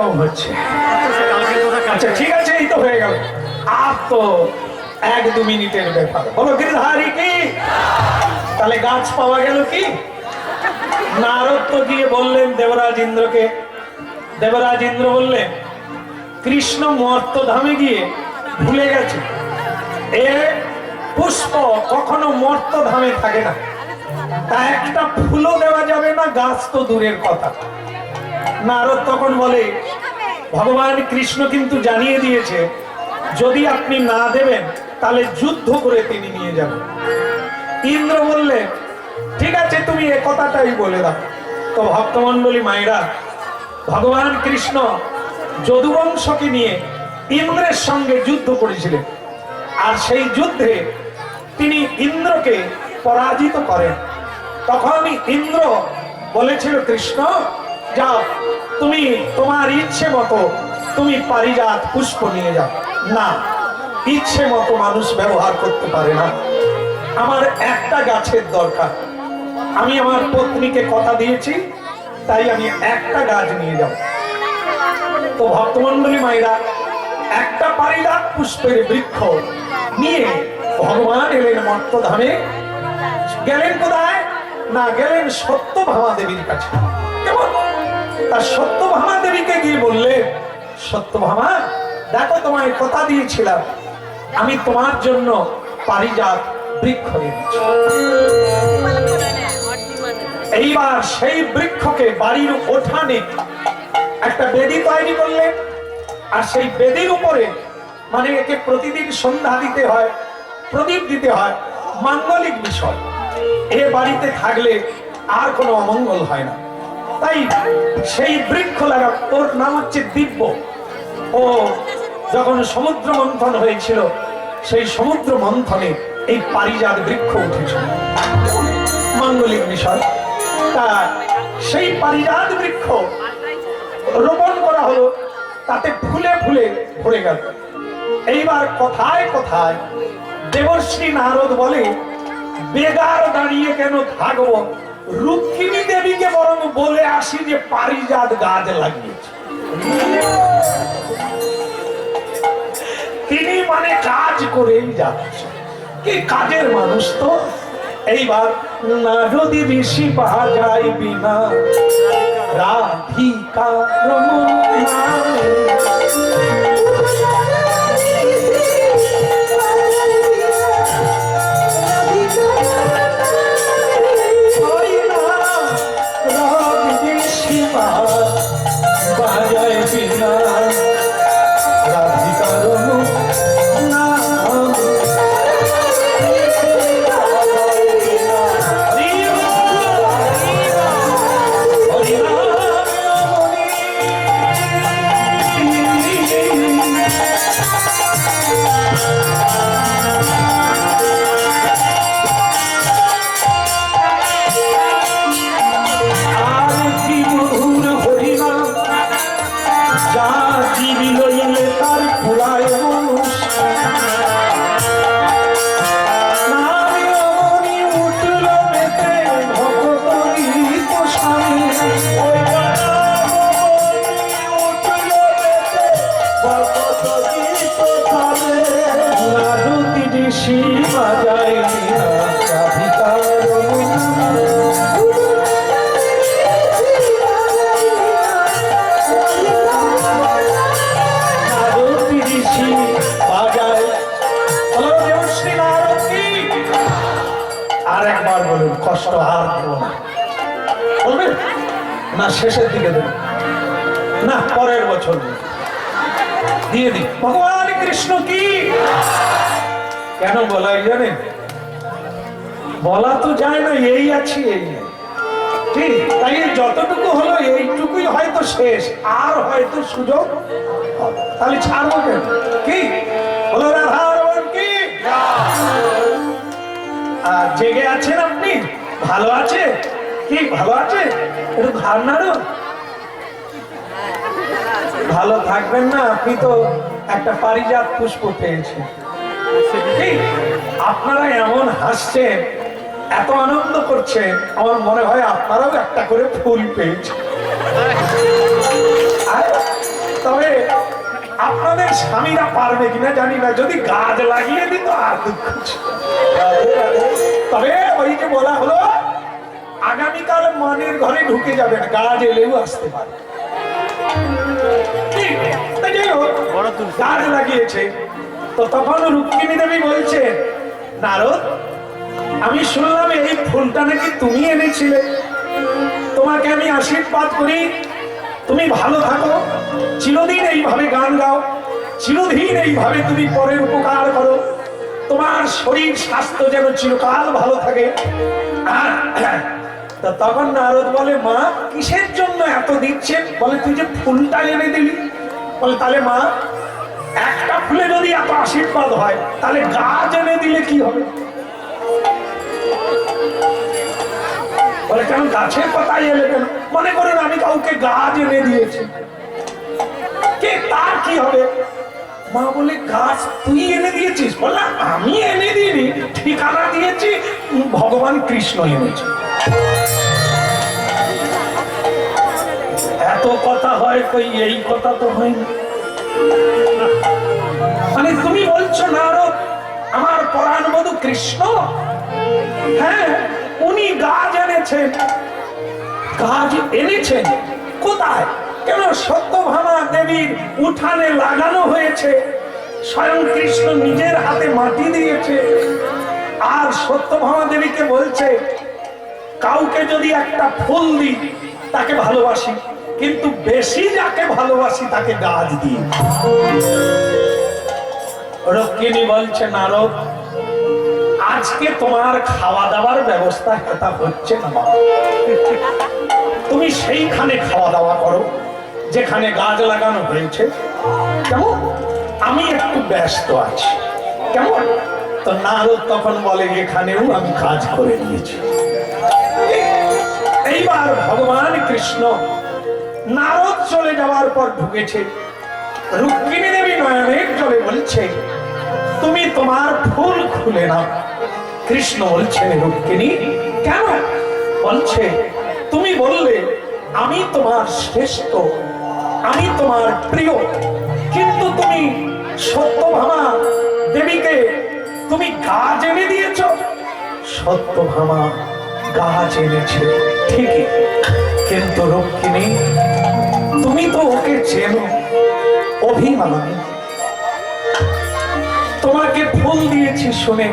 [SPEAKER 2] এরকম হচ্ছে। আচ্ছা ঠিক আছে, এই তো হয়ে গেল, আর তো 1-2 মিনিটের ব্যাপার। বলো গিরধারী কি? তাহলে গাছ পাওয়া গেল কি? নারদ তো গিয়ে বললেন দেবরাজ ইন্দ্রকে। দেবরাজ ইন্দ্র বললেন কৃষ্ণ মর্তধামে গিয়ে ভুলে গেছে, এ পুষ্প কখনো মর্তধামে থাকে না, তা একটা ফুলও দেওয়া যাবে না, গাছ তো দূরের কথা। নারদ তখন বলে ভগবান কৃষ্ণ কিন্তু জানিয়ে দিয়েছে যদি আপনি না দেবেন তাহলে যুদ্ধ করে তিনি নিয়ে যাবেন। ইন্দ্র বললেন ঠিক আছে তুমি এ কথাটাই বলে দাও। তো ভক্তমন্ডলী মায়েরা, ভগবান কৃষ্ণ যদুবংশকে নিয়ে ইন্দ্রের সঙ্গে যুদ্ধ করেছিলেন, আর সেই যুদ্ধে তিনি ইন্দ্রকে পরাজিত করেন। তখনই ইন্দ্র বলেছিল কৃষ্ণ যাও তুমি তোমার ইচ্ছে মতো তুমি পারিজাত পুষ্প নিয়ে যাও। না, ইচ্ছে মতো মানুষ ব্যবহার করতে পারে না, আমার একটা গাছের দরকার, আমি আমার পত্নীকে কথা দিয়েছি, তাই আমি একটা গাছ নিয়ে যাব। তো ভক্তমন্ডলী মায়েরা, একটা পারিজাত পুষ্পের বৃক্ষ নিয়ে ভগবান এলেন মর্তধামে। গেলেন কোথায় না, গেলেন সত্যভামা দেবীর কাছে। কেমন? তার সত্যভামা দেবীকে গিয়ে বললেন সত্যভামা দেখো তোমায় কথা দিয়েছিলাম, আমি তোমার জন্য পারিজাত বৃক্ষ এনেছি। এইবার সেই বৃক্ষকে বাড়ির উঠানে একটা বেদি তৈরি করলেন, আর সেই বেদির উপরে মানে একে প্রতিদিন সন্ধ্যা দিতে হয়, প্রদীপ দিতে হয়, মাঙ্গলিক বিষয়। এ বাড়িতে থাকলে আর কোনো অমঙ্গল হয় না, তাই সেই বৃক্ষ লাগা, ওর নাম হচ্ছে দিব্য। ও যখন সমুদ্র মন্থন হয়েছিল, সেই সমুদ্র মন্থনে এই পারিজাত বৃক্ষ উঠেছিল, মাঙ্গলিক বিষয়। তা সেই পারিজাত বৃক্ষ রোপণ করা হলো, তাতে ফুলে ফুলে ভরে গেল। এইবার কথায় কথায় দেবশ্রী নারদ বলে বেগার দাঁড়িয়ে কেন থাকবো, রুক্মিণী দেবীকে বরং বলে আসি যে পারিজাত গাছ লাগিয়েছে। তিনি মানে কাজ করেই যাচ্ছে, কি কাজের মানুষ তো। এইবার নারদী ঋষি পাওয়া যায় বিনা রাধিকা রমণ নামে। কষ্ট আর দেব না, বলবেন না শেষের দিকে দেব না, পরের বছর দিয়ে দিই। ভগবান কৃষ্ণ কি কেন বলাই জানেন? বলা তো যায় না, এই আছি এই নেই, ঠিক? তাই যতটুকু হলো এইটুকুই হয়তো শেষ, আর হয়তো সুযোগ হবে। তাহলে ছাড়বো কেন? কি বলো রাধারমণ কি? আর জেগে আছেন আপনি? ভালো আছে কি? ভালো আছে? একটু ধারণারও ভালো থাকবেন না, আপনি তো একটা পারিজাত পুষ্প পেয়েছেন। আপনারা এমন হাসছেন, এত আনন্দ করছেন, আমার মনে হয় আপনারাও একটা করে ফুল পেয়েছেন। আর তবে আপনাদের স্বামীরা পারবে কিনা জানি না, যদি গাছ লাগিয়ে দিত আর দুঃখ ছিল। তবে ওই যে বলা হলো আগামীকাল মানের ঘরে ঢুকে যাবে না, গাছ এলেও আসতে পারে। গাছ লাগিয়েছে তো তখন রুক্মিণী দেবী বলছে, নারদ আমি শুনলাম এই ফুলটা নাকি তুমি এনেছিলে, তোমাকে আমি আশীর্বাদ করি তুমি ভালো থাকো, চিরদিন এইভাবে গান গাও, চিরদিন এইভাবে তুমি পরের উপকার করো, তোমার শরীর স্বাস্থ্য যেন চিরকাল ভালো থাকে। তা তখন নারদ বলে, মা কিসের জন্য এত দিচ্ছে? বলে তুই যে ফুলটা এনে দিলি। বলে তাহলে মা একটা ফুলে যদি এত আশীর্বাদ হয় তাহলে গাছ এনে দিলে কি হবে? বলে কেন গাছের কথাই এলে কেন? মনে করেন আমি কাউকে গাছ এনে দিয়েছি, কে তার কি হবে? মা বলে গাছ তুই এনে দিয়েছিস? বললাম আমি এনে দিইনি, ঠিকানা দিয়েছি ভগবান কৃষ্ণ এনেছে। এত কথা হয় কই, এই কথা তো হয়নি। মানে তুমি বলছো নারদ আমার পরাণ বধূ কৃষ্ণ, হ্যাঁ উনি গাছ এনেছেন। গাছ এনেছেন কোথায়? কেন সত্যভামা দেবীর উঠানে লাগানো হয়েছে, স্বয়ং কৃষ্ণ নিজের হাতে মাটি দিয়েছে। আর সত্যভামা দেবীকে বলছে কাউকে যদি একটা ফুল দিই তাকে ভালোবাসি, কিন্তু বেশি যাকে ভালোবাসি তাকে গাছ দিই। রুক্মিণী বলছে নারদ আজকে তোমার খাওয়া দাওয়ার ব্যবস্থা এটা হচ্ছে না বাবা, তুমি সেইখানে খাওয়া দাওয়া করো যেখানে গাছ লাগানো হয়েছে, কেমন? আমি একটু ব্যস্ত আছি, কেমন? তো নারদ তখন বলে এখানেও আমি কাজ করে নিয়েছি। এইবার ভগবান কৃষ্ণ নারদ চলে যাওয়ার পর ঢুকেছে। রুক্মিণী দেবী নয়নের জলে বলছে তুমি তোমার ফুল খুলে নাও। কৃষ্ণ বলছে রুক্মিণী কেন? বলছে তুমি বললে আমি তোমার শ্রেষ্ঠ, আমি তোমার প্রিয়, কিন্তু তুমি সত্যভামা দেবীকে তুমি গাছ এনে দিয়েছ। সত্যভামা গাছ এনেছে ঠিকই, কিন্তু রুক্মিণী তুমি তো ওকে চেনো, অভিমানী। তোমাকে ফুল দিয়েছি শুনে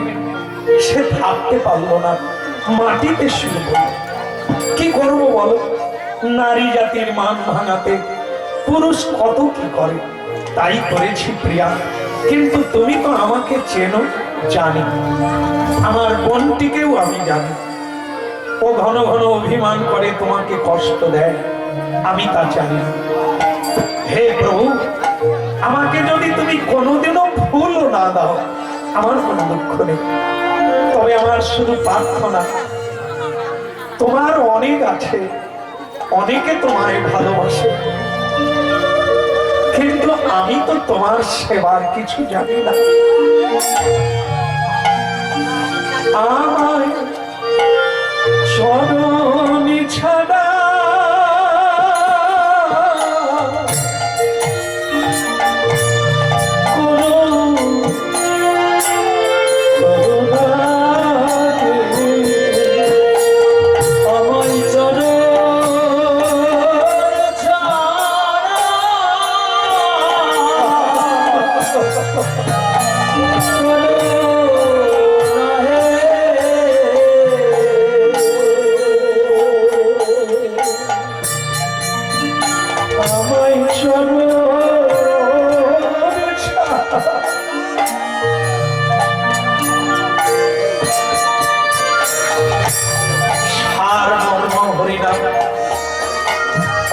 [SPEAKER 2] সে থাকতে পারলো না, মাটিতে শুরু করলো। কি করবো বলো? নারী জাতির মান ভাঙাতে পুরুষ কত কি করে, তাই করেছি প্রিয়া। কিন্তু তুমি তো আমাকে চেনো, জানি, আমার বোনটিকেও আমি জানি। ও ঘন ঘন অভিমান করে তোমাকে কষ্ট দেয়, আমি তা জানি না। হে প্রভু আমাকে যদি তুমি কোনোদিনও ফুলও না দাও আমার কোনো দুঃখ নেই, তবে আমার শুধু প্রার্থনা তোমার অনেক আছে, অনেকে তোমায় ভালোবাসে, কিন্তু আমি তো তোমার সেবার কিছু জানি না। আমায় চরণে ছাড়া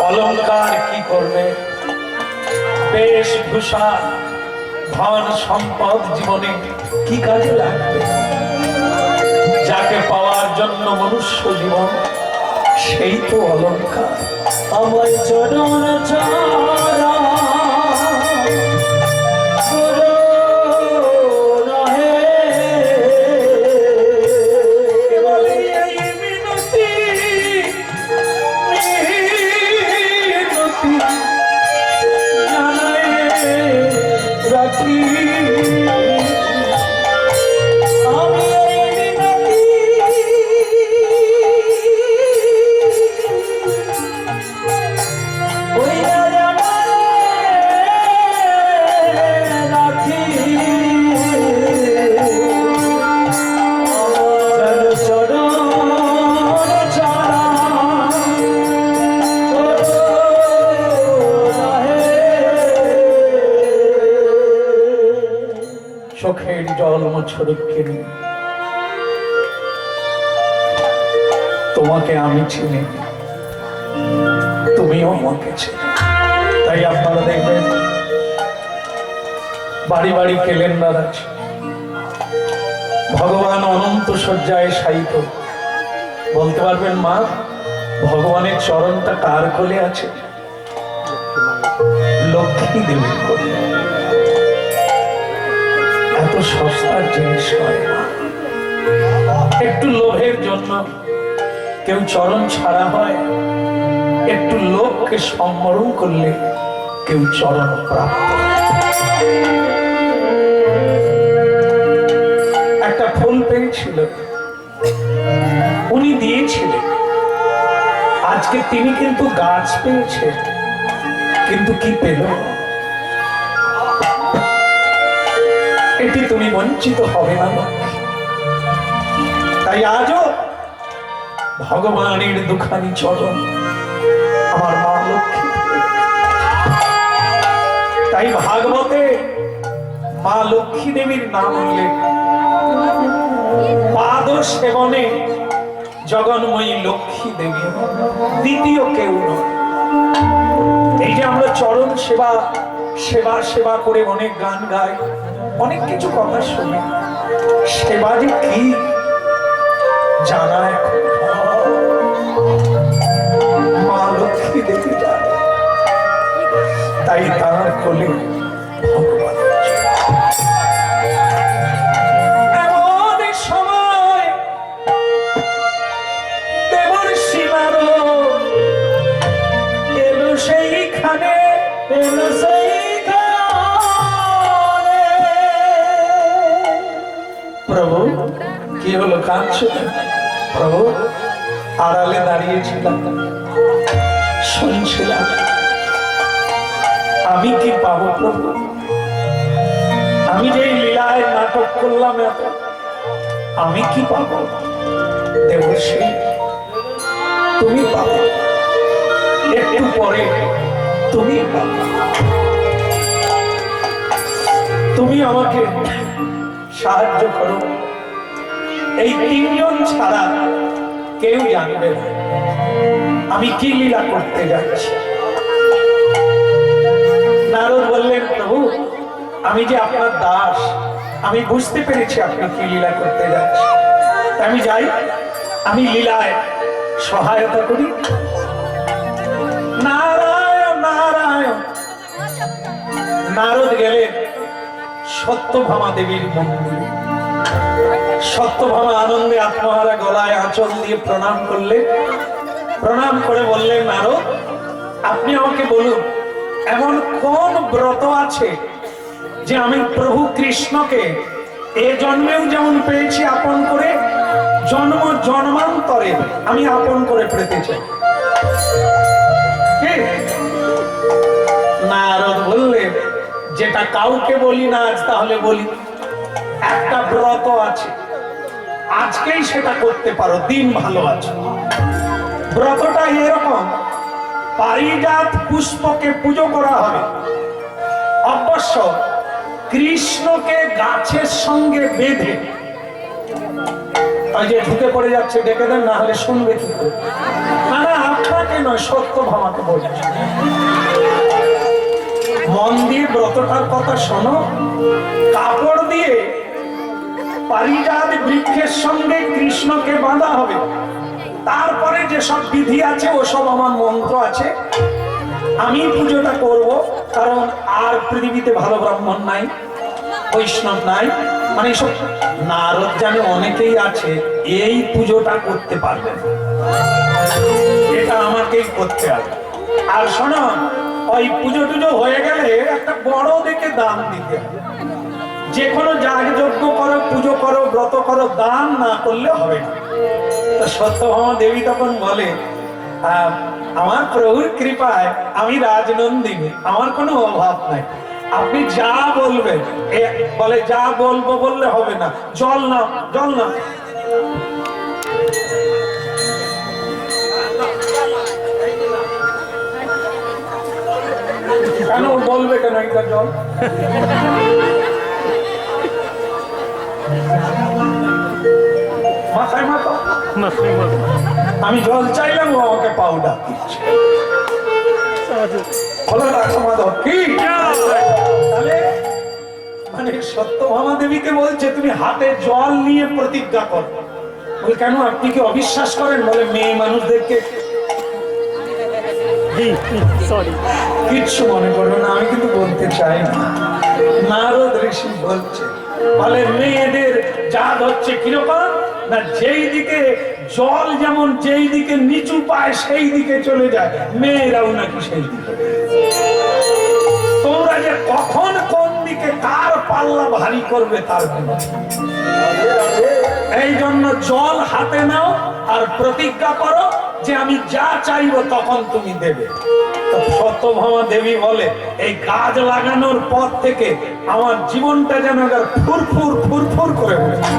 [SPEAKER 2] অলঙ্কার কি করবে, বেশভূষা ধন সম্পদ জীবনে কি কাজে লাগবে? যাকে পাওয়ার জন্য মনুষ্য জীবন সেই তো অলঙ্কার। আমার চরণ ছাড়া স্বরূপকে নিয়ে। তোমাকে আমি চিনি, তুমিও আমাকে চিনি। তাই আপনারা দেখবেন বাড়ি বাড়ি ক্যালেন্ডার আছে, ভগবান অনন্ত শয্যায় শায়িত। বলতে পারবেন মা, ভগবানের চরণটা কার কোলে আছে? লক্ষ্মী দেবীর কোলে। এত সস্তার জিনিস নয় মা। একটু লোভের জন্য কেউ চরণ ছাড়া হয়, একটু লোককে সম্বরণ করলে কেউ চরণ প্রাপ্ত। একটা ফুল পেয়েছিল, উনি দিয়েছিলেন, আজকে তিনি কিন্তু গাছ পেয়েছে, কিন্তু কি পেল? এটি তুমি বঞ্চিত হবে না। তাই আজও ভগবানের দুখানি চরণ আমার মা লক্ষ্মী। তাই ভাগবতে মা লক্ষ্মী দেবীর নাম উল্লেখ, পাদ সেবনে জগন্ময়ী লক্ষ্মী দেবী, দ্বিতীয় কেউ নয়। এই যে আমরা চরণ সেবা সেবা সেবা করে অনেক গান গাই, অনেক কিছু কথা শুনি, সেবা যে কি জানা এখন মা লক্ষ্মী দেবী জানে। তাই তার কোলে ভগবান। এমন সময় দেবর্ষি নারদ এলো সেইখানে, এলো সেইখানে। প্রভু কি হলো, কাঁদছো? প্রভু আড়ালে দাঁড়িয়েছিলাম, শুনছিলাম, আমি কি পাবো প্রভু? আমি যে লীলায় নাটক করলাম এত, আমি কি পাবো? দেবর্ষি তুমি পাবো, একটু পরে তুমি পাবো। তুমি আমাকে সাহায্য করো, এই তিনজন ছাড়া কেউ জানবে না আমি কি লীলা করতে যাচ্ছি। নারদ বললেন, প্রভু আমি যে আপনার দাস, আমি বুঝতে পেরেছি আপনি কি লীলা করতে যাচ্ছেন, আমি যাই, আমি লীলায় সহায়তা করি। নারায়ণ নারায়ণ। নারদ গেলেন সত্যভামা দেবীর মন্দিরে। সত্যভামা আনন্দে আত্মহারা গলায় আঁচল দিয়ে প্রণাম করলেন। প্রণাম করে বললেন, নারদ আপনি আমাকে বলুন, এমন কোন ব্রত আছে যে আমি প্রভু কৃষ্ণকে এ জন্মেও যেমন পেয়েছি আপন করে, জন্ম জন্মান্তরে আমি আপন করে পেতে চাই। নারদ বললেন, যেটা কাউকে বলি না আজ, তাহলে বলি, একটা ব্রত আছে, আজকেই সেটা করতে পারো, দিন ভালো আছে। ব্রতটা এরকম, পারিজাত পুষ্পকে পুজো করা হবে, অবশ্য কৃষ্ণকে গাছের সঙ্গে বেঁধে। ওই যে ঢুকে পড়ে যাচ্ছে, ডেকে দেন, না হলে শুনবে কি করে? না না, আপনাকে নয়, সত্যভামাকে বলছি। মন দিয়ে ব্রতটার কথা শোনো। কাপড় দিয়ে পারিজাত বৃক্ষের সঙ্গে কৃষ্ণকে বাঁধা হবে, তারপরে যেসব বিধি আছে ওসব আমার মন্ত্র আছে, আমি পুজোটা করব। কারণ আর পৃথিবীতে ভালো ব্রাহ্মণ নাই, বৈষ্ণব নাই, মানে সব নারদ জানে অনেকেই আছে, এই পুজোটা করতে পারবেন, এটা আমাকেই করতে হবে। আর শোনো, ওই পুজো টুজো হয়ে গেলে একটা বড় দেখে দান দিতে হবে। যে কোনো যাগযজ্ঞ করো, পুজো করো, ব্রত করো, দান না করলে হবে না। তো সত্যভামা দেবী তখন বলে, আমার প্রভুর কৃপায় আমি রাজনন্দিনী, আমার কোনো অভাব নাই, আপনি যা বলবেন। বলে, যা বলবো বললে হবে না, জল না, জল না। কেন বলবে, কেন একটা জল? মাথায় মাথা, আমি জল চাইলাম ও আমাকে পাউডার দিচ্ছে। বলো রাখো মাধব কি? তাহলে মানে সত্যভামা দেবীকে বলছে তুমি হাতে জল নিয়ে প্রতিজ্ঞা করো। বলে কেন, আপনি কি অবিশ্বাস করেন? বলে মেয়ে মানুষদেরকে কিচ্ছু মনে করবে না, আমি কিন্তু বলতে চাই না। নারদ ঋষি বলছে, বলে মেয়েদের জাত হচ্ছে কিরকম না, যেই দিকে জল যেমন যেই দিকে নিচু পায় সেই দিকে চলে যায়, মেয়েরাও নাকি সেই দিকে। তোমরা যে কখন কোন দিকে কার পাল্লা ভারী করবে তার কোনো, এই জন্য জল হাতে নাও আর প্রতিজ্ঞা করো যে আমি যা চাইবো তখন তুমি দেবে। সত্যভামা দেবী বলে এই গাছ লাগানোর পর থেকে আমার জীবনটা যেন ফুরফুর ফুরফুর করে উঠেছে।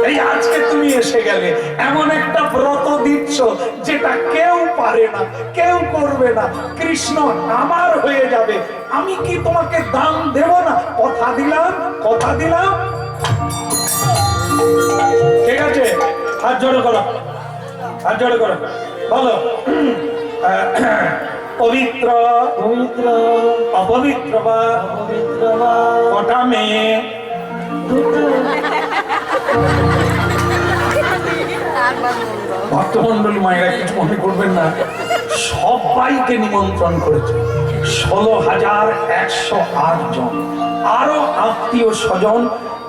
[SPEAKER 2] এই আজকে তুমি এসে গেলে এমন একটা ব্রত দিচ্ছ যেটা কেউ পারে না, কেউ করবে না। কৃষ্ণ আমার হয়ে যাবে, আমি কি তোমাকে দাম দেব না? কথা দিলাম, কথা দিলাম। ঠিক আছে, হাত জোড়ো করো, হাত জোড়ো করো, বলো পবিত্র পবিত্র অপবিত্র বা অপবিত্র বা কটা মেয়ে? ভক্তমন্ডলী মায়েরা কিছু মনে করবেন না, সবাইকে নিমন্ত্রণ করেছে 16,108 জন। আরো আত্মীয় স্বজন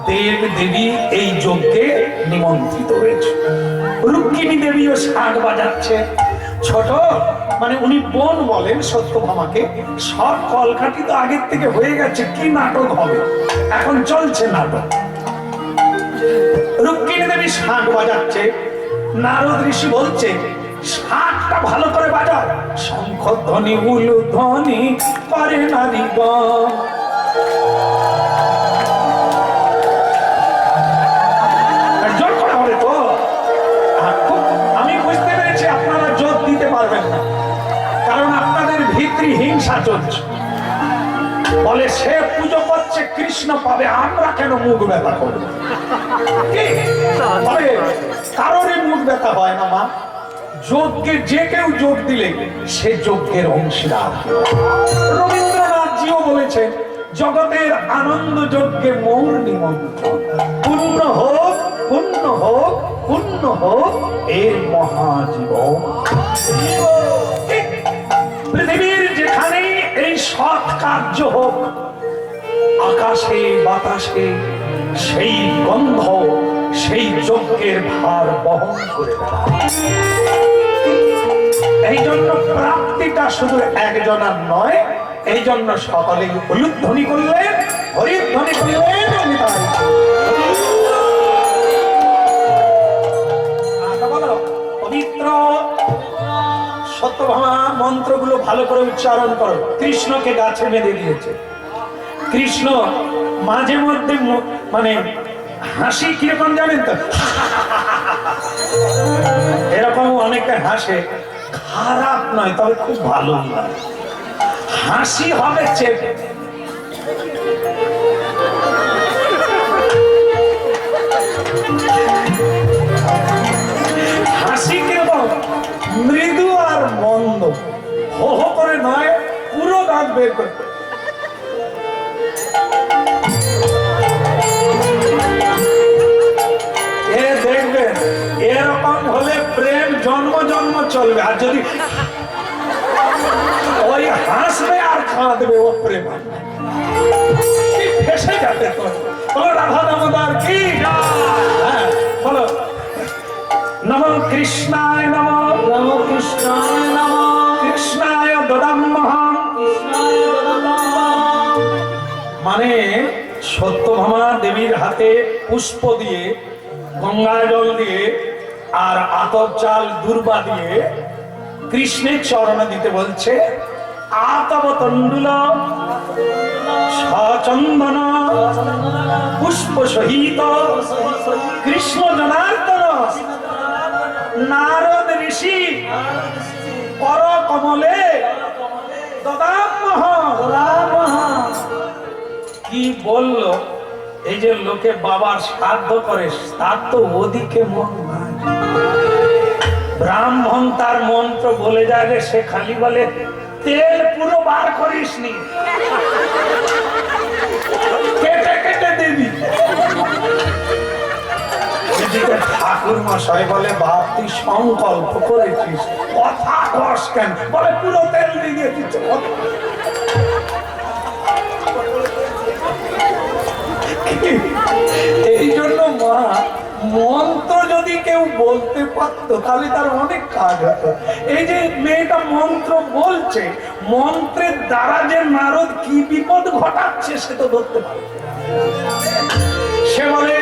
[SPEAKER 2] দেব দেবী এই যজ্ঞে নিমন্ত্রিত হয়েছে। রুক্মিণী দেবীও শাঁখ বাজাচ্ছে। ছোট মানে উনি বোন বলেন সত্যভামাকে। সব কলকাঠি তো আগের থেকে হয়ে গেছে, কি নাটক হবে, এখন চলছে নাটক। রুক্মিণী দেবী শাঁখ বাজাচ্ছে। নারদ ঋষি বলছে শাঁখটা ভালো করে বাজাও। শঙ্খ ধ্বনি উলু ধ্বনি করে নারীগণ। জোর করা হবে তো? আমি বুঝতে পেরেছি আপনারা জোর দিতে পারবেন না, কারণ আপনাদের ভিতরি হিংসা চলছে। বলে সে পুজো করছে, কৃষ্ণ পাবে, আমরা কেন মুখ ব্যথা করবো? কারোরই মুখ ব্যথা হয় না মা। যজ্ঞে যে কেউ যোগ দিলে সে যজ্ঞের অংশীদার। রবীন্দ্রনাথজিও বলেছেন জগতের আনন্দ যজ্ঞে মোর নিমন্ত্রণ। পূর্ণ হোক, পূর্ণ হোক, পূর্ণ হোক এর মহাজীবন। পৃথিবীর যেখানে এই সৎ কার্য হোক, আকাশে বাতাসে সেই গন্ধ সেই যজ্ঞের ভার বহন করে বেড়ায়। এই জন্য প্রাপ্তিটা শুধু একজনের নয়, এই জন্য সকলে হলুধ্বনি করলেন, হরিধ্বনি করলেন। পবিত্র সত্যভামা মন্ত্রগুলো ভালো করে উচ্চারণ করো। কৃষ্ণকে গাছে বেঁধে দিয়েছে। কৃষ্ণ মাঝে মধ্যে মানে হাসি কিরকম জানেন তো, এরকম অনেকে হাসে, খারাপ নয় তবে খুব ভালো নয়। হাসি হবে চেপে। হাসি কিরকম মৃদু আর মন্দ, হো হো করে নয়, পুরো দাঁত বের করতে। দেখবেন এরকম হলে প্রেম জন্ম জন্ম চলবে। আর যদি ওই হাসবে আর কাঁদবে, ও প্রেম ফেসে যাবে। বলো রাধা দামোদর কি? হ্যাঁ বলো নমো কৃষ্ণায় নমো, নমো কৃষ্ণায় নমো, কৃষ্ণায় দদাম্যহং, কৃষ্ণায় দদাম্যহং। মানে সত্যভামা দেবীর হাতে পুষ্প দিয়ে, গঙ্গা জল দিয়ে আর আতপ চাল দুর্বা দিয়ে কৃষ্ণের চরণে দিতে বলছে। আতব তণ্ডুল সচন্দন পুষ্প সহিত কৃষ্ণ জনার্দন নারদ ঋষি কর কমলে দদাম্যহং। কি বলল? এই যে লোকে বাবার শ্রাদ্ধ করে তার তো ওদিকে মন নাই। ব্রাহ্মণ তার মন্ত্র বলে যায় রে, সে খালি বলে তেল পুরো বার করিস নি, কেটে কেটে দিবি। এদিকে ঠাকুর মশাই বলে বাপ তুই সংকল্প করেছিস, কথা কস কেন? বলে পুরো তেল দিয়ে দিচ্ছে। এই জন্য মা মন্ত্র যদি কেউ বলতে পারতো তাহলে তার অনেক কাজ হতো। এই যে মেয়েটা মন্ত্র বলছে, মন্ত্রের দ্বারা যে নারদ কি বিপদ ঘটাচ্ছে সে তো ধরতে পারে। সে বলে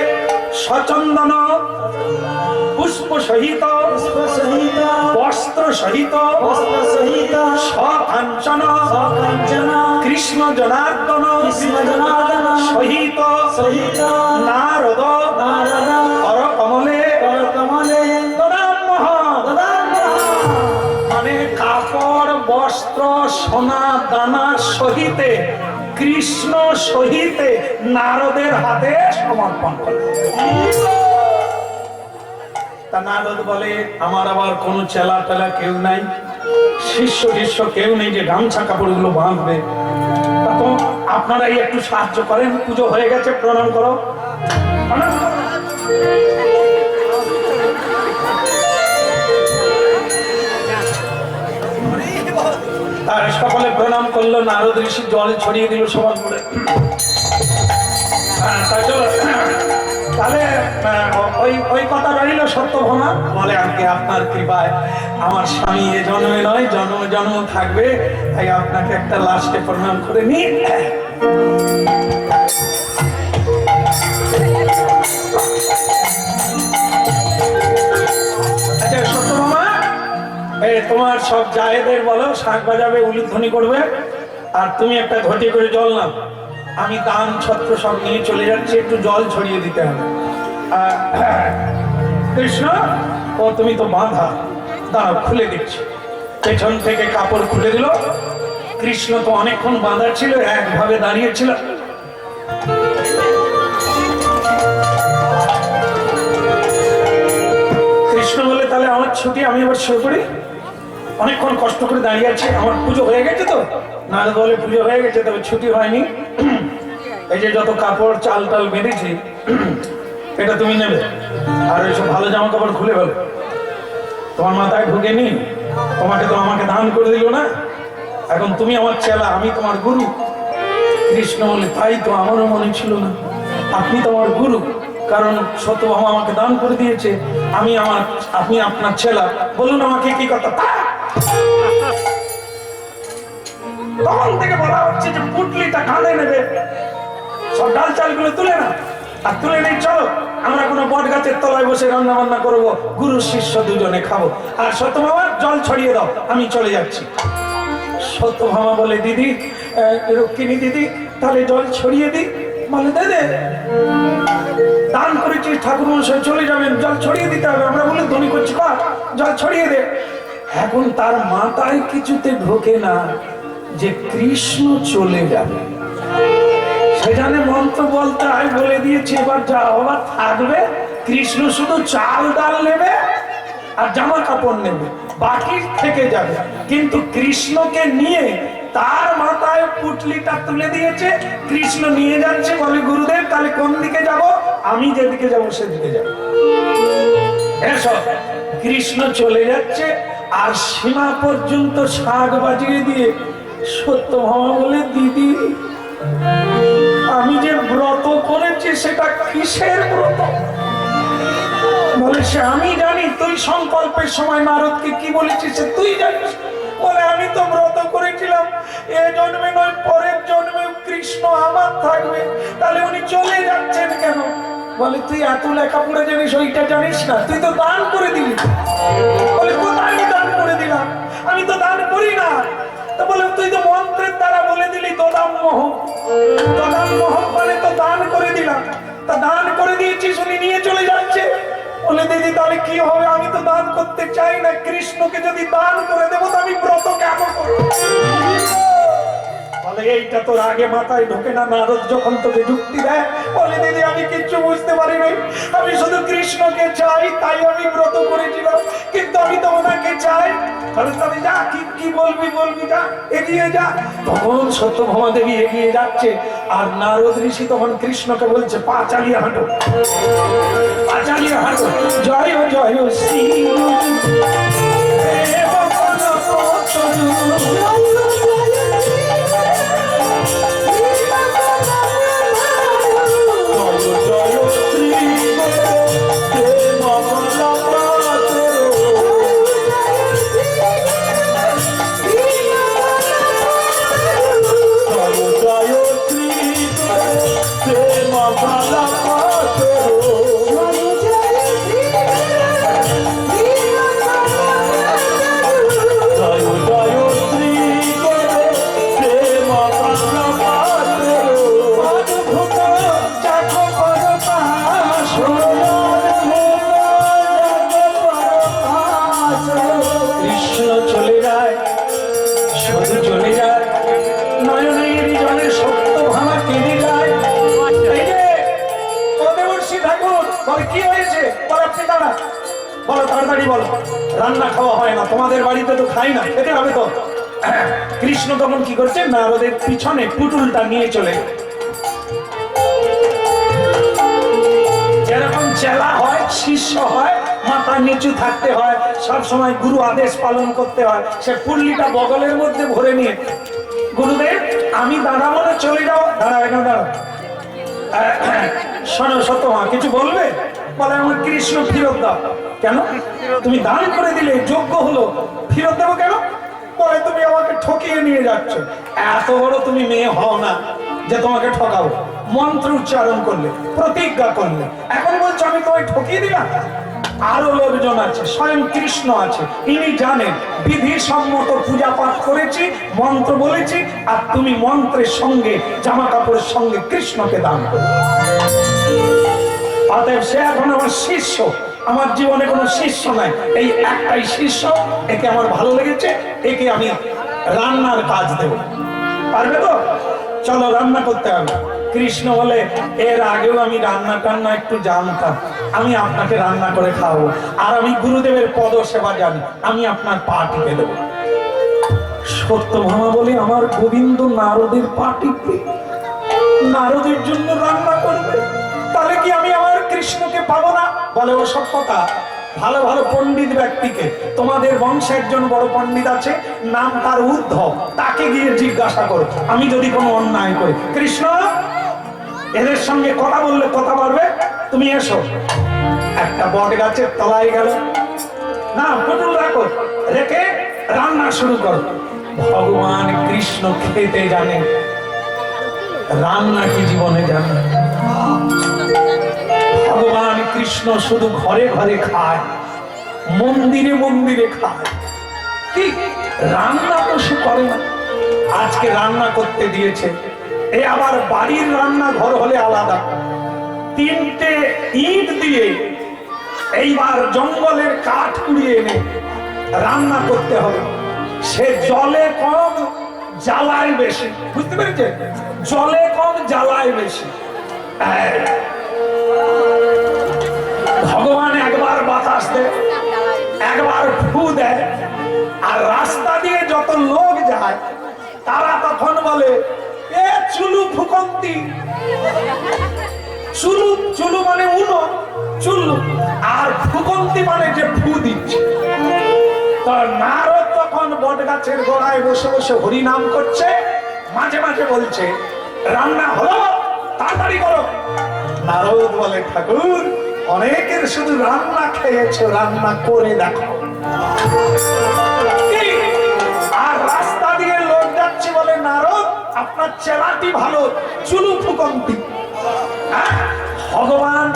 [SPEAKER 2] সচন্দন পুষ্প সহিত বস্ত্র সহিত সকাঞ্চন কৃষ্ণ জনার্দন সহিত নারদ কর কমলে মানে কাপড় বস্ত্র সোনা দানা সহিতে কৃষ্ণ সহিতে নারদের হাতে সমর্পণ করে। তা নারদ বলে আমার আবার কোন চেলা পেলা কেউ নাই, শিষ্য টিষ্য কেউ নেই যে গামছা কাপড়গুলো বাঁধবে, তো আপনারাই একটু সাহায্য করেন। পুজো হয়ে গেছে, প্রণাম করো। তার সকলে প্রণাম করলো, নারদ ঋষি জল ছড়িয়ে দিল সবার করে। তাহলে ওই কথা রইল সত্যভামা বলে আজকে আপনার কৃপায় আমার স্বামী এ জন্মে নয় জন্ম জন্ম থাকবে, তাই আপনাকে একটা লাস্টে প্রণাম করে নি। আচ্ছা সত্যভামা, তোমার সব জায়েদের বলো শাঁখ বাজাবে, উলুধ্বনি করবে, আর তুমি একটা ঘটি করে জল নাও। আমি দান ছত্র সব নিয়ে চলে যাচ্ছি, একটু জল ছড়িয়ে দিতে হবে। কৃষ্ণ ও তুমি তো বাঁধা, দাঁড়াও খুলে দিচ্ছি। পেছন থেকে কাপড় খুলে দিল। কৃষ্ণ তো অনেকক্ষণ বাঁধা ছিল, একভাবে দাঁড়িয়েছিল। কৃষ্ণ বলে তাহলে আমার ছুটি, আমি এবার শুয়ে পড়ি, অনেকক্ষণ কষ্ট করে দাঁড়িয়ে আছে, আমার পুজো হয়ে গেছে তো। নারদ বলে পুজো হয়ে গেছে, তবে ছুটি হয়নি। এই যে যত কাপড় চাল টাল বেঁধেছি এটা তুমি নেবে, আর ওইসব ভালো জামা কাপড় খুলে ফেলো, তোমার মাথায় ঢুকেনি, তোমাকে তো আমাকে দান করে দিল না, এখন তুমি আমার চেলা, আমি তোমার গুরু। কৃষ্ণ বলে তাই তো আমারও মনে ছিল না, আপনি তো আমার গুরু, কারণ সত্যভামা আমাকে দান করে দিয়েছে, আপনি আপনার চেলা, বলুন আমাকে কি কথা। তখন থেকে বলা হচ্ছে যে পুটলিটা কাঁধে নেবে, সব ডাল চালগুলো তুলে না, আর তুলে নেই চলো আমরা কোনো বট গাছের তলায় বসে রান্না বান্না করবো, গুরু শিষ্য দুজনে খাবো, আর সত্যভামা জল ছড়িয়ে দাও, আমি চলে যাচ্ছি। সত্যভামা বলে দিদি, রুক্মিণী দিদি তাহলে জল ছড়িয়ে দিই। বলে দে, দান করেছিস ঠাকুর মশাই চলে যাবেন, জল ছড়িয়ে দিতে হবে। আমরা বলে ধ্বনি করছি কর, জল ছড়িয়ে দে। এখন তার মাথায় কিছুতে ঢোকে না যে কৃষ্ণ চলে যাবে, সেখানে মন্ত্র বলতে হয়, বলে দিয়েছে এবার যা হবার থাকবে, কৃষ্ণ শুধু চাল ডাল নেবে আর জামা কাপড় নেবে, বাকি থেকে যাবে। কিন্তু কৃষ্ণকে নিয়ে তার মাথায় পুটলিটা তুলে দিয়েছে, কৃষ্ণ নিয়ে যাচ্ছে, বলে গুরুদেব তাহলে কোন দিকে যাব? আমি যেদিকে যাবো সেদিকে যাব। এসব কৃষ্ণ চলে যাচ্ছে, আর সীমা পর্যন্ত শাঁখ বাজিয়ে দিয়ে সত্যভামা বলে দিদি আমি যে ব্রত করেছি সেটা কিসের ব্রত? বলে সে আমি জানি, তুই সংকল্পের সময় নারদকে কি বলেছিস তুই জানিস। বলে আমি তো ব্রত করেছিলাম এ জন্মে নয় পরের জন্মে কৃষ্ণ আমার থাকবে, তাহলে উনি চলে যাচ্ছেন কেন? বলে তুই এত লেখাপড়া জানিস ওইটা জানিস না, তুই তো দান করে দিলি। বলে কোথায় দান করে দিলাম, আমি তো দান করি না। তো বলে তুই তো মন্ত্রের দ্বারা বলে দিলি দদাম মোহ, দদাম মোহ বলে তো দান করে দিলাম, তা দান করে দিয়েছিস, উনি নিয়ে চলে যাচ্ছে। বলে দিদি তাহলে কি হবে, আমি তো দান করতে চাই না, কৃষ্ণকে যদি দান করে দেবো তো আমি ব্রত কেন করবো? তাহলে এইটা তোর আগে মাথায় ঢোকে না? নারদ যখন তোকে যুক্তি দেয়, বলে দিদি আমি কিচ্ছু বুঝতে পারি নাই, আমি শুধু কৃষ্ণকে চাই, তাই আমি ব্রত করেছিলাম, কিন্তু আমি তো ওনাকে চাই। তাহলে তবে যা, কি বলবি বলবি, যা এগিয়ে যা। তখন সত্যভামা দেবী এগিয়ে যাচ্ছে, আর নারদ ঋষি তখন কৃষ্ণকে বলছে পা চালিয়ে হাঁটো, পা চালিয়ে হাঁটো, জয় জয় শ্রী রান্না খাওয়া হয় না, তোমাদের বাড়িতে তো খাই না, খেতে হবে তো। কৃষ্ণ তখন কি করছে, নারদের পিছনে পুতুলটা নিয়ে চলে, যেরকম চেলা হয়, শিষ্য হয়, মাথা নিচু থাকতে হয়, সব সময় গুরু আদেশ পালন করতে হয়, সে পুল্লিটা বগলের মধ্যে ভরে নিয়ে, গুরুদেব আমি দাঁড়াবো না, চলে যাও। দাঁড়াও, এখানে দাঁড়াও। শোনো সত্যমা, কিছু বলবে? বলে আমার কৃষ্ণ ফেরত দাও। কেন? তুমি দান করে দিলে, যোগ্য হলো, ফেরত দেবো কেন? বলে তুমি আমাকে ঠকিয়ে নিয়ে যাচ্ছ। এত বড় তুমি মেয়ে হও না যে তোমাকে ঠকাবো। মন্ত্র উচ্চারণ করলে, প্রতিজ্ঞা করলে, এখন বলছো আমি তোমায় ঠকিয়ে দিলাম। আরো লোকজন আছে, স্বয়ং কৃষ্ণ আছে, ইনি জানেন বিধি সম্মত পূজা পাঠ করেছি, মন্ত্র বলেছি, আর তুমি মন্ত্রের সঙ্গে জামা কাপড়ের সঙ্গে কৃষ্ণকে দান করো। অতএব সে এখন আমার শিষ্য, আমার জীবনে কোনো শিষ্য নাই, এই একটাই শিষ্য, একে আমার ভালো লেগেছে, একে আমি রান্নার কাজ দেব। পারবে তো? চলো রান্না করতে হবে। কৃষ্ণ বলে এর আগেও আমি রান্না টান্না একটু জানতাম, আমি আপনাকে রান্না করে খাওয়াবো, আর আমি গুরুদেবের পদ সেবা জানি, আমি আপনার পা টিপে দেবো। সত্যভামা বলে আমার গোবিন্দ নারদের পা টিপবে, নারদের জন্য রান্না করবে, তাহলে কি আমি আমার কৃষ্ণকে পাবো না? বলে ওসব কথা ভালো ভালো পণ্ডিত ব্যক্তিকে, তোমাদের বংশে একজন বড় পণ্ডিত আছে, নাম তার উদ্ধব, তাকে গিয়ে জিজ্ঞাসা করো আমি যদি কোনো অন্যায় করি। কৃষ্ণ এদের সঙ্গে কথা বললে কথা বলবে, তুমি এসো। একটা বট গাছের তলায় গেল, না পুতুল রাখো, রেখে রান্না শুরু করো। ভগবান কৃষ্ণ খেতে জানে, রান্না কি জীবনে জানে? ভগবান কৃষ্ণ শুধু ঘরে ঘরে খায়, মন্দিরে মন্দিরে খায়, কি রান্না তো সে করে না। আজকে রান্না করতে দিয়েছে, এ আবার বাড়ির রান্না ঘর হলে আলাদা, 3টে ইট দিয়ে এইবার জঙ্গলের কাঠ কুড়িয়ে এনে রান্না করতে হবে। সে জলে কম জ্বালায় বেশি, বুঝতে পেরেছে? জলে কম জ্বালায় বেশি। ভগবান একবার বাতাস দেয়, একবার ফু দেয়, আর রাস্তা দিয়ে যত লোক যায় তারা তখন বলে এ চুলু ফুকন্তি। চুলু চুলু মানে উনো, চুলু, আর ফুকন্তি মানে যে ফু দিচ্ছে। তো নারদ তখন বট গাছের গোড়ায় বসে বসে হরিনাম করছে, মাঝে মাঝে বলছে রান্না হলো, তাড়াতাড়ি করো। নারদ বলে ঠাকুর অনেকের শুধু রান্না খেয়েছো, রান্না করে দেখো। আর রাস্তা দিয়ে লোক যাচ্ছে, বলে নারদ আপনার চেলাটি ভালো, চুলু ফুকন্তি। ভগবান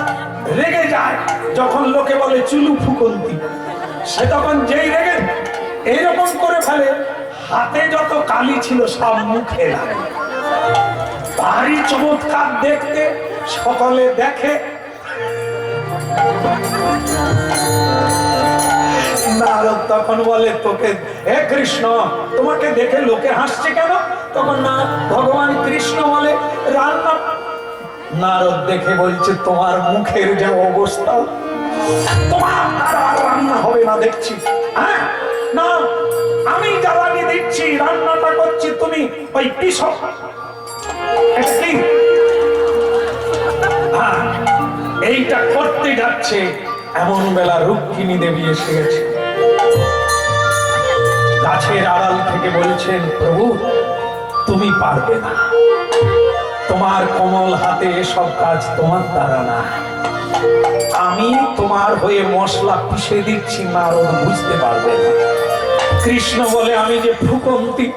[SPEAKER 2] রেগে যায় যখন লোকে বলে চুলু ফুকন্তি। সে তখন যেই রেগে এইরকম করে ফেলে, হাতে যত কালি ছিল সব মুখে লাগে। ভারী চমৎকার দেখতে, সকলে দেখে। নারদ তখন বলে, তোকে, হে কৃষ্ণ, তোমাকে দেখে লোকে হাসছে কেন? তখন না ভগবান কৃষ্ণ বলে, রান্না। নারদ দেখে বলছে, তোমার মুখের যা অবস্থা, তোমার আর রান্না হবে না দেখছি। হ্যাঁ না, আমি জ্বালানি দিচ্ছি, রান্নাটা করছি, তুমি ওই পিছন। এটা কি? হ্যাঁ, এইটা করতে যাচ্ছে, এমন বেলা রুক্মিণী দেবী এসে গেছে। গাছের আড়াল থেকে বলছেন, প্রভু তুমি পারবে না, তোমার কোমল হাতে এসব কাজ তোমার দ্বারা না, আমি তোমার হয়ে মশলা পিষে দিচ্ছি, নারদ বুঝতে পারবে না। কৃষ্ণ বলে, আমি যে ফুকন্তি,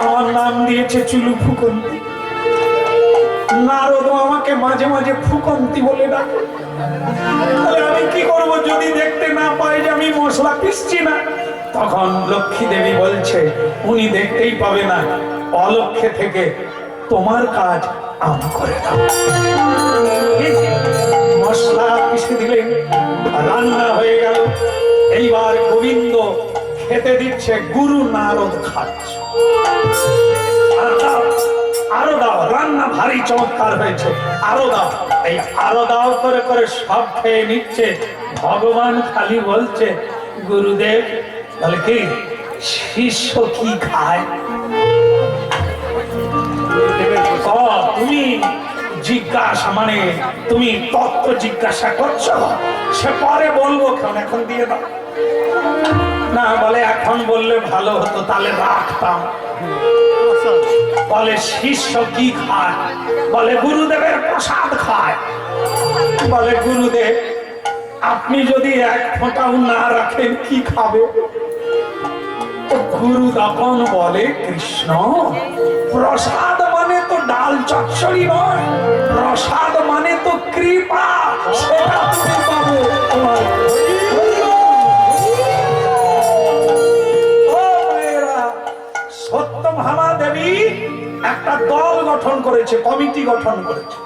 [SPEAKER 2] আমার নাম দিয়েছে চুলু ফুকন্তি, নারদ আমাকে মাঝে মাঝে ফুকন্তি বলে ডাকে, তাহলে আমি কি করব যদি দেখতে না পাই যে আমি মশলা পিষছি না? তখন লক্ষ্মী দেবী বলছে, উনি দেখতেই পাবে না, অলক্ষ্যে থেকে তোমার কাজ আমি করে দাও। মশলা পিষে দিলেন, রান্না হয়ে গেল। এইবার গোবিন্দ খেতে দিচ্ছে, গুরু নারদ খাচ্ছে। আরো দাও, রান্না ভারী চমৎকার হয়েছে, আরো দাও। এই আরো দাও করে করে সব খেয়ে নিচ্ছে। ভগবান খালি বলছে, গুরুদেব, বলে কি শিষ্য কি খায়? তুমি জিজ্ঞাসা, মানে তুমি তত্ত্ব জিজ্ঞাসা করছো, সে পরে বলবো, কেন এখন দিয়ে দাও না? বলে এখন বললে ভালো হতো, তাহলে রাখতাম। বলে শিষ্য কি খায়? বলে গুরুদেবের প্রসাদ খায়। বলে গুরুদেব, আপনি যদি এক ফোঁটাও না রাখেন কি খাবে? গুরু তখন বলে, কৃষ্ণ, প্রসাদ মানে তো ডাল চচ্চড়ি নয়, প্রসাদ মানে তো কৃপা, সেটা তুমি পাবো। সত্যভামা দেবী একটা দল গঠন করেছে, কমিটি গঠন করেছে,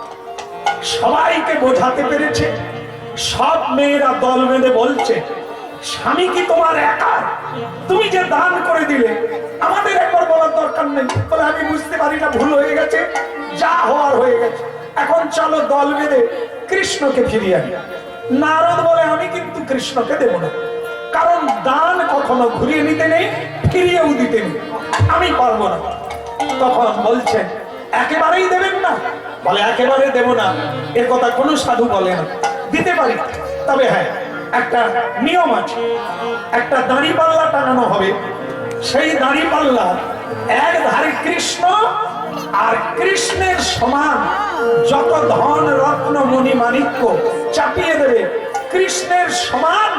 [SPEAKER 2] সবাইকে বোঝাতে পেরেছে। সব মেয়েরা দল বেঁধে বলছে, স্বামী কি তোমার একা? তুমি যে দান করে দিলে, আমাদের একবার বলার দরকার নেই? বলে, আমি বুঝতে পারি না, ভুল হয়ে গেছে, যা হওয়ার হয়ে গেছে, এখন চলো দল বেঁধে কৃষ্ণকে ফিরিয়ে আনি। নারদ বলে, আমি কিন্তু কৃষ্ণকে দেব না, কারণ দান কখনো ঘুরিয়ে নিতে নেই, ফিরিয়েও দিতে নেই, আমি পারবো না। তখন বলছেন, একেবারেই দেবেন না? বলে, একেবারে দেব না, এর কথা কোনো সাধু বলে না। দিতে পারি, তবে হ্যাঁ, একটা নিয়ম আছে, একটা দাঁড়ি পাল্লা টানানো হবে, সেই দাঁড়ি পাল্লা এক ধারে কৃষ্ণ, আর কৃষ্ণের সমান যত ধন রত্ন মণিমাণিক্য চাপিয়ে দেবে, কৃষ্ণের সমান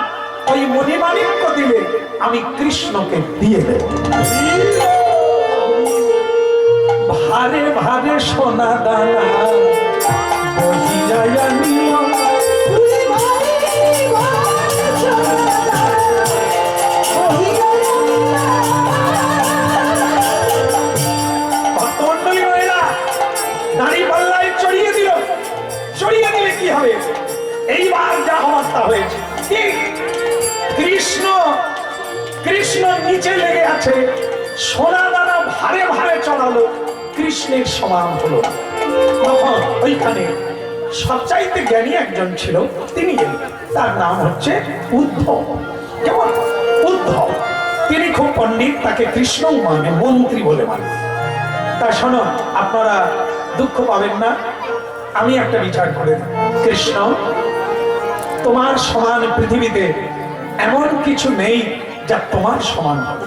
[SPEAKER 2] ওই মণিমাণিক্য দিলে আমি কৃষ্ণকে দিয়ে দেব। ভারে ভারে সোনা দানা বহিয়া নিও, কি হবে? এইবার যা হওয়ার তা হয়েছে। কৃষ্ণ কৃষ্ণ নিচে লেগে আছে, সোনা দানা ভারে ভারে চড়ালো, কৃষ্ণের সমান হলো। তখন ওইখানে সবচাইতে জ্ঞানী একজন ছিল, তিনি গেলেন, তার নাম হচ্ছে উদ্ধব। কেমন? উদ্ধব, তিনি খুব পণ্ডিত, তাকে কৃষ্ণ মানে, মন্ত্রী বলে মানে। তা শোনো, আপনারা দুঃখ পাবেন না, আমি একটা বিচার করে দিই। কৃষ্ণ, তোমার সমান পৃথিবীতে এমন কিছু নেই যা তোমার সমান হবে,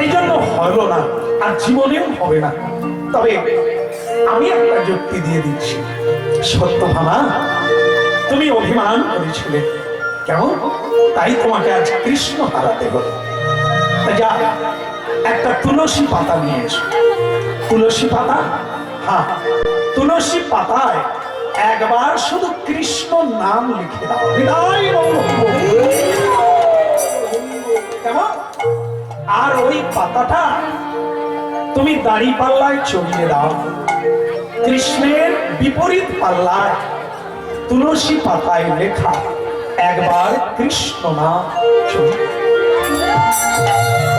[SPEAKER 2] এই জন্য হলো না, আর জীবনেও হবে না। তবে আমি একটা যুক্তি দিয়ে দিচ্ছি। সত্যভামা, তুমি অভিমান করেছিলে, কেমন? তাই তোমাকে আজ কৃষ্ণ হারাতে হলো। যা, একটা তুলসী পাতা নিয়ে এসো। তুলসী পাতা? হ্যাঁ, তুলসী পাতায় একবার শুধু কৃষ্ণ নাম লিখে দাও, কেমন? আর ওই পাতাটা তুমি দাড়ি পাল্লায় চড়িয়ে দাও, কৃষ্ণের বিপরীত পাল্লায় তুলসী পাতায় লেখা একবার কৃষ্ণ নাম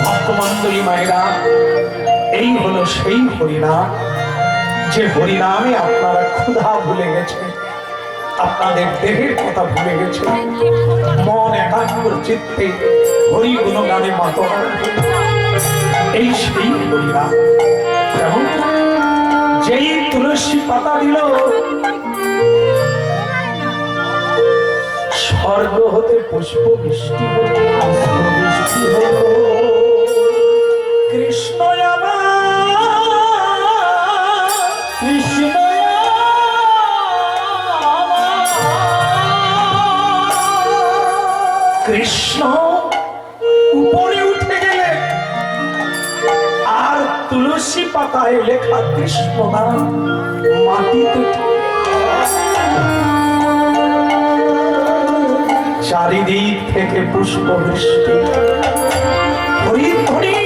[SPEAKER 2] ভক্তমণ্ডলী মায়েরা, এই হলো সেই হরিনাম, যে হরিনামে আপনারা ক্ষুধা ভুলে গেছেন, আপনাদের দেহের কথা ভুলে গেছে, মন একাগ্র চিত্তে হরি গুণগানে মাতোয়ারা। এই সেই হরিনাম। কেমন? যেই তুলসী পাতা দিল, স্বর্গ হতে পুষ্প বৃষ্টি হল, কৃষ্ণ আমার, কৃষ্ণ কৃষ্ণ উপরে উঠে গেলে আর তুলসী পাতায় লেখা কৃষ্ণ নাম মাটিতে চারিদিক থেকে পুষ্প বৃষ্টি, হরি ধ্বনি,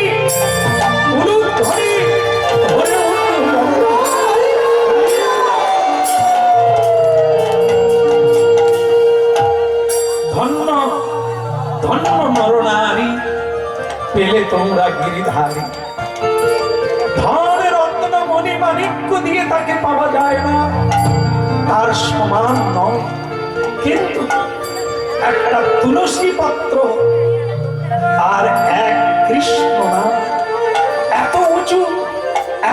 [SPEAKER 2] উলুধ্বনি, হরি ধন্য ধন্য নরনারী পেলে তোমরা গিরিধারী। ধনের রত্ন মণি মাণিক্য দিয়ে তাকে পাওয়া যায় না, তার সমান নয়, কিন্তু একটা তুলসী পত্র আর এক কৃষ্ণ নাম এত উঁচু,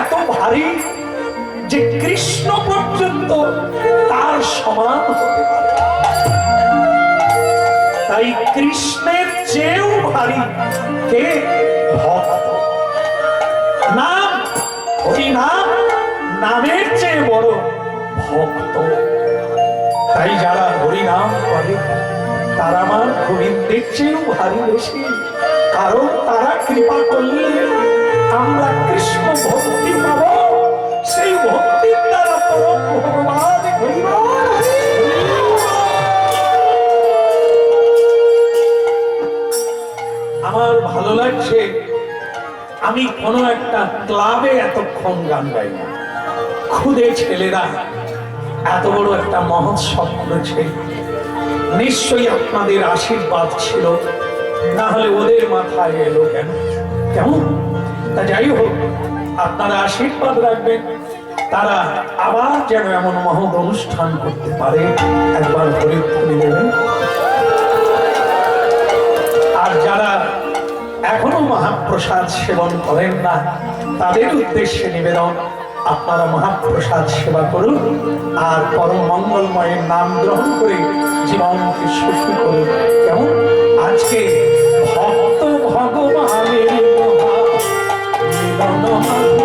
[SPEAKER 2] এত ভারী যে কৃষ্ণ পর্যন্ত তার সমান হতে পারে। তাই কৃষ্ণের চেয়েও ভারী কে? ভক্ত। নাম, হরিনাম নামের চেয়ে বড় ভক্ত। তাই যারা হরিনাম করে তারা আমার গোবিন্দের চেয়েও ভারী বেশি, কারণ তারা কৃপা করলে আমরা কৃষ্ণ ভক্তি পাব, সেই ভক্তির দ্বারা পরম ভগবান হইব। আমার ভালো লাগছে, আমি কোনো একটা ক্লাবে এতক্ষণ গান গাই না, খুদে ছেলেরা এত বড় একটা মহোৎসব করেছে, নিশ্চয়ই আপনাদের আশীর্বাদ ছিল, না হলে ওদের মাথায় এলো কেন? কেমন? তা যাই হোক, আপনারা আশীর্বাদ রাখবেন, তারা আবার যেন এমন মহৎ অনুষ্ঠান করতে পারে। একবার হরিধ্বনি দেবেন। আর যারা এখনো মহাপ্রসাদ সেবন করেন না, তাদের উদ্দেশ্যে নিবেদন, আপনারা মহাপ্রসাদ সেবা করুন আর পরম মঙ্গলময়ের নাম গ্রহণ করে জীবনকে সুখী করুন। কেমন? আজকে ভক্ত ভগবানের মহা মিলন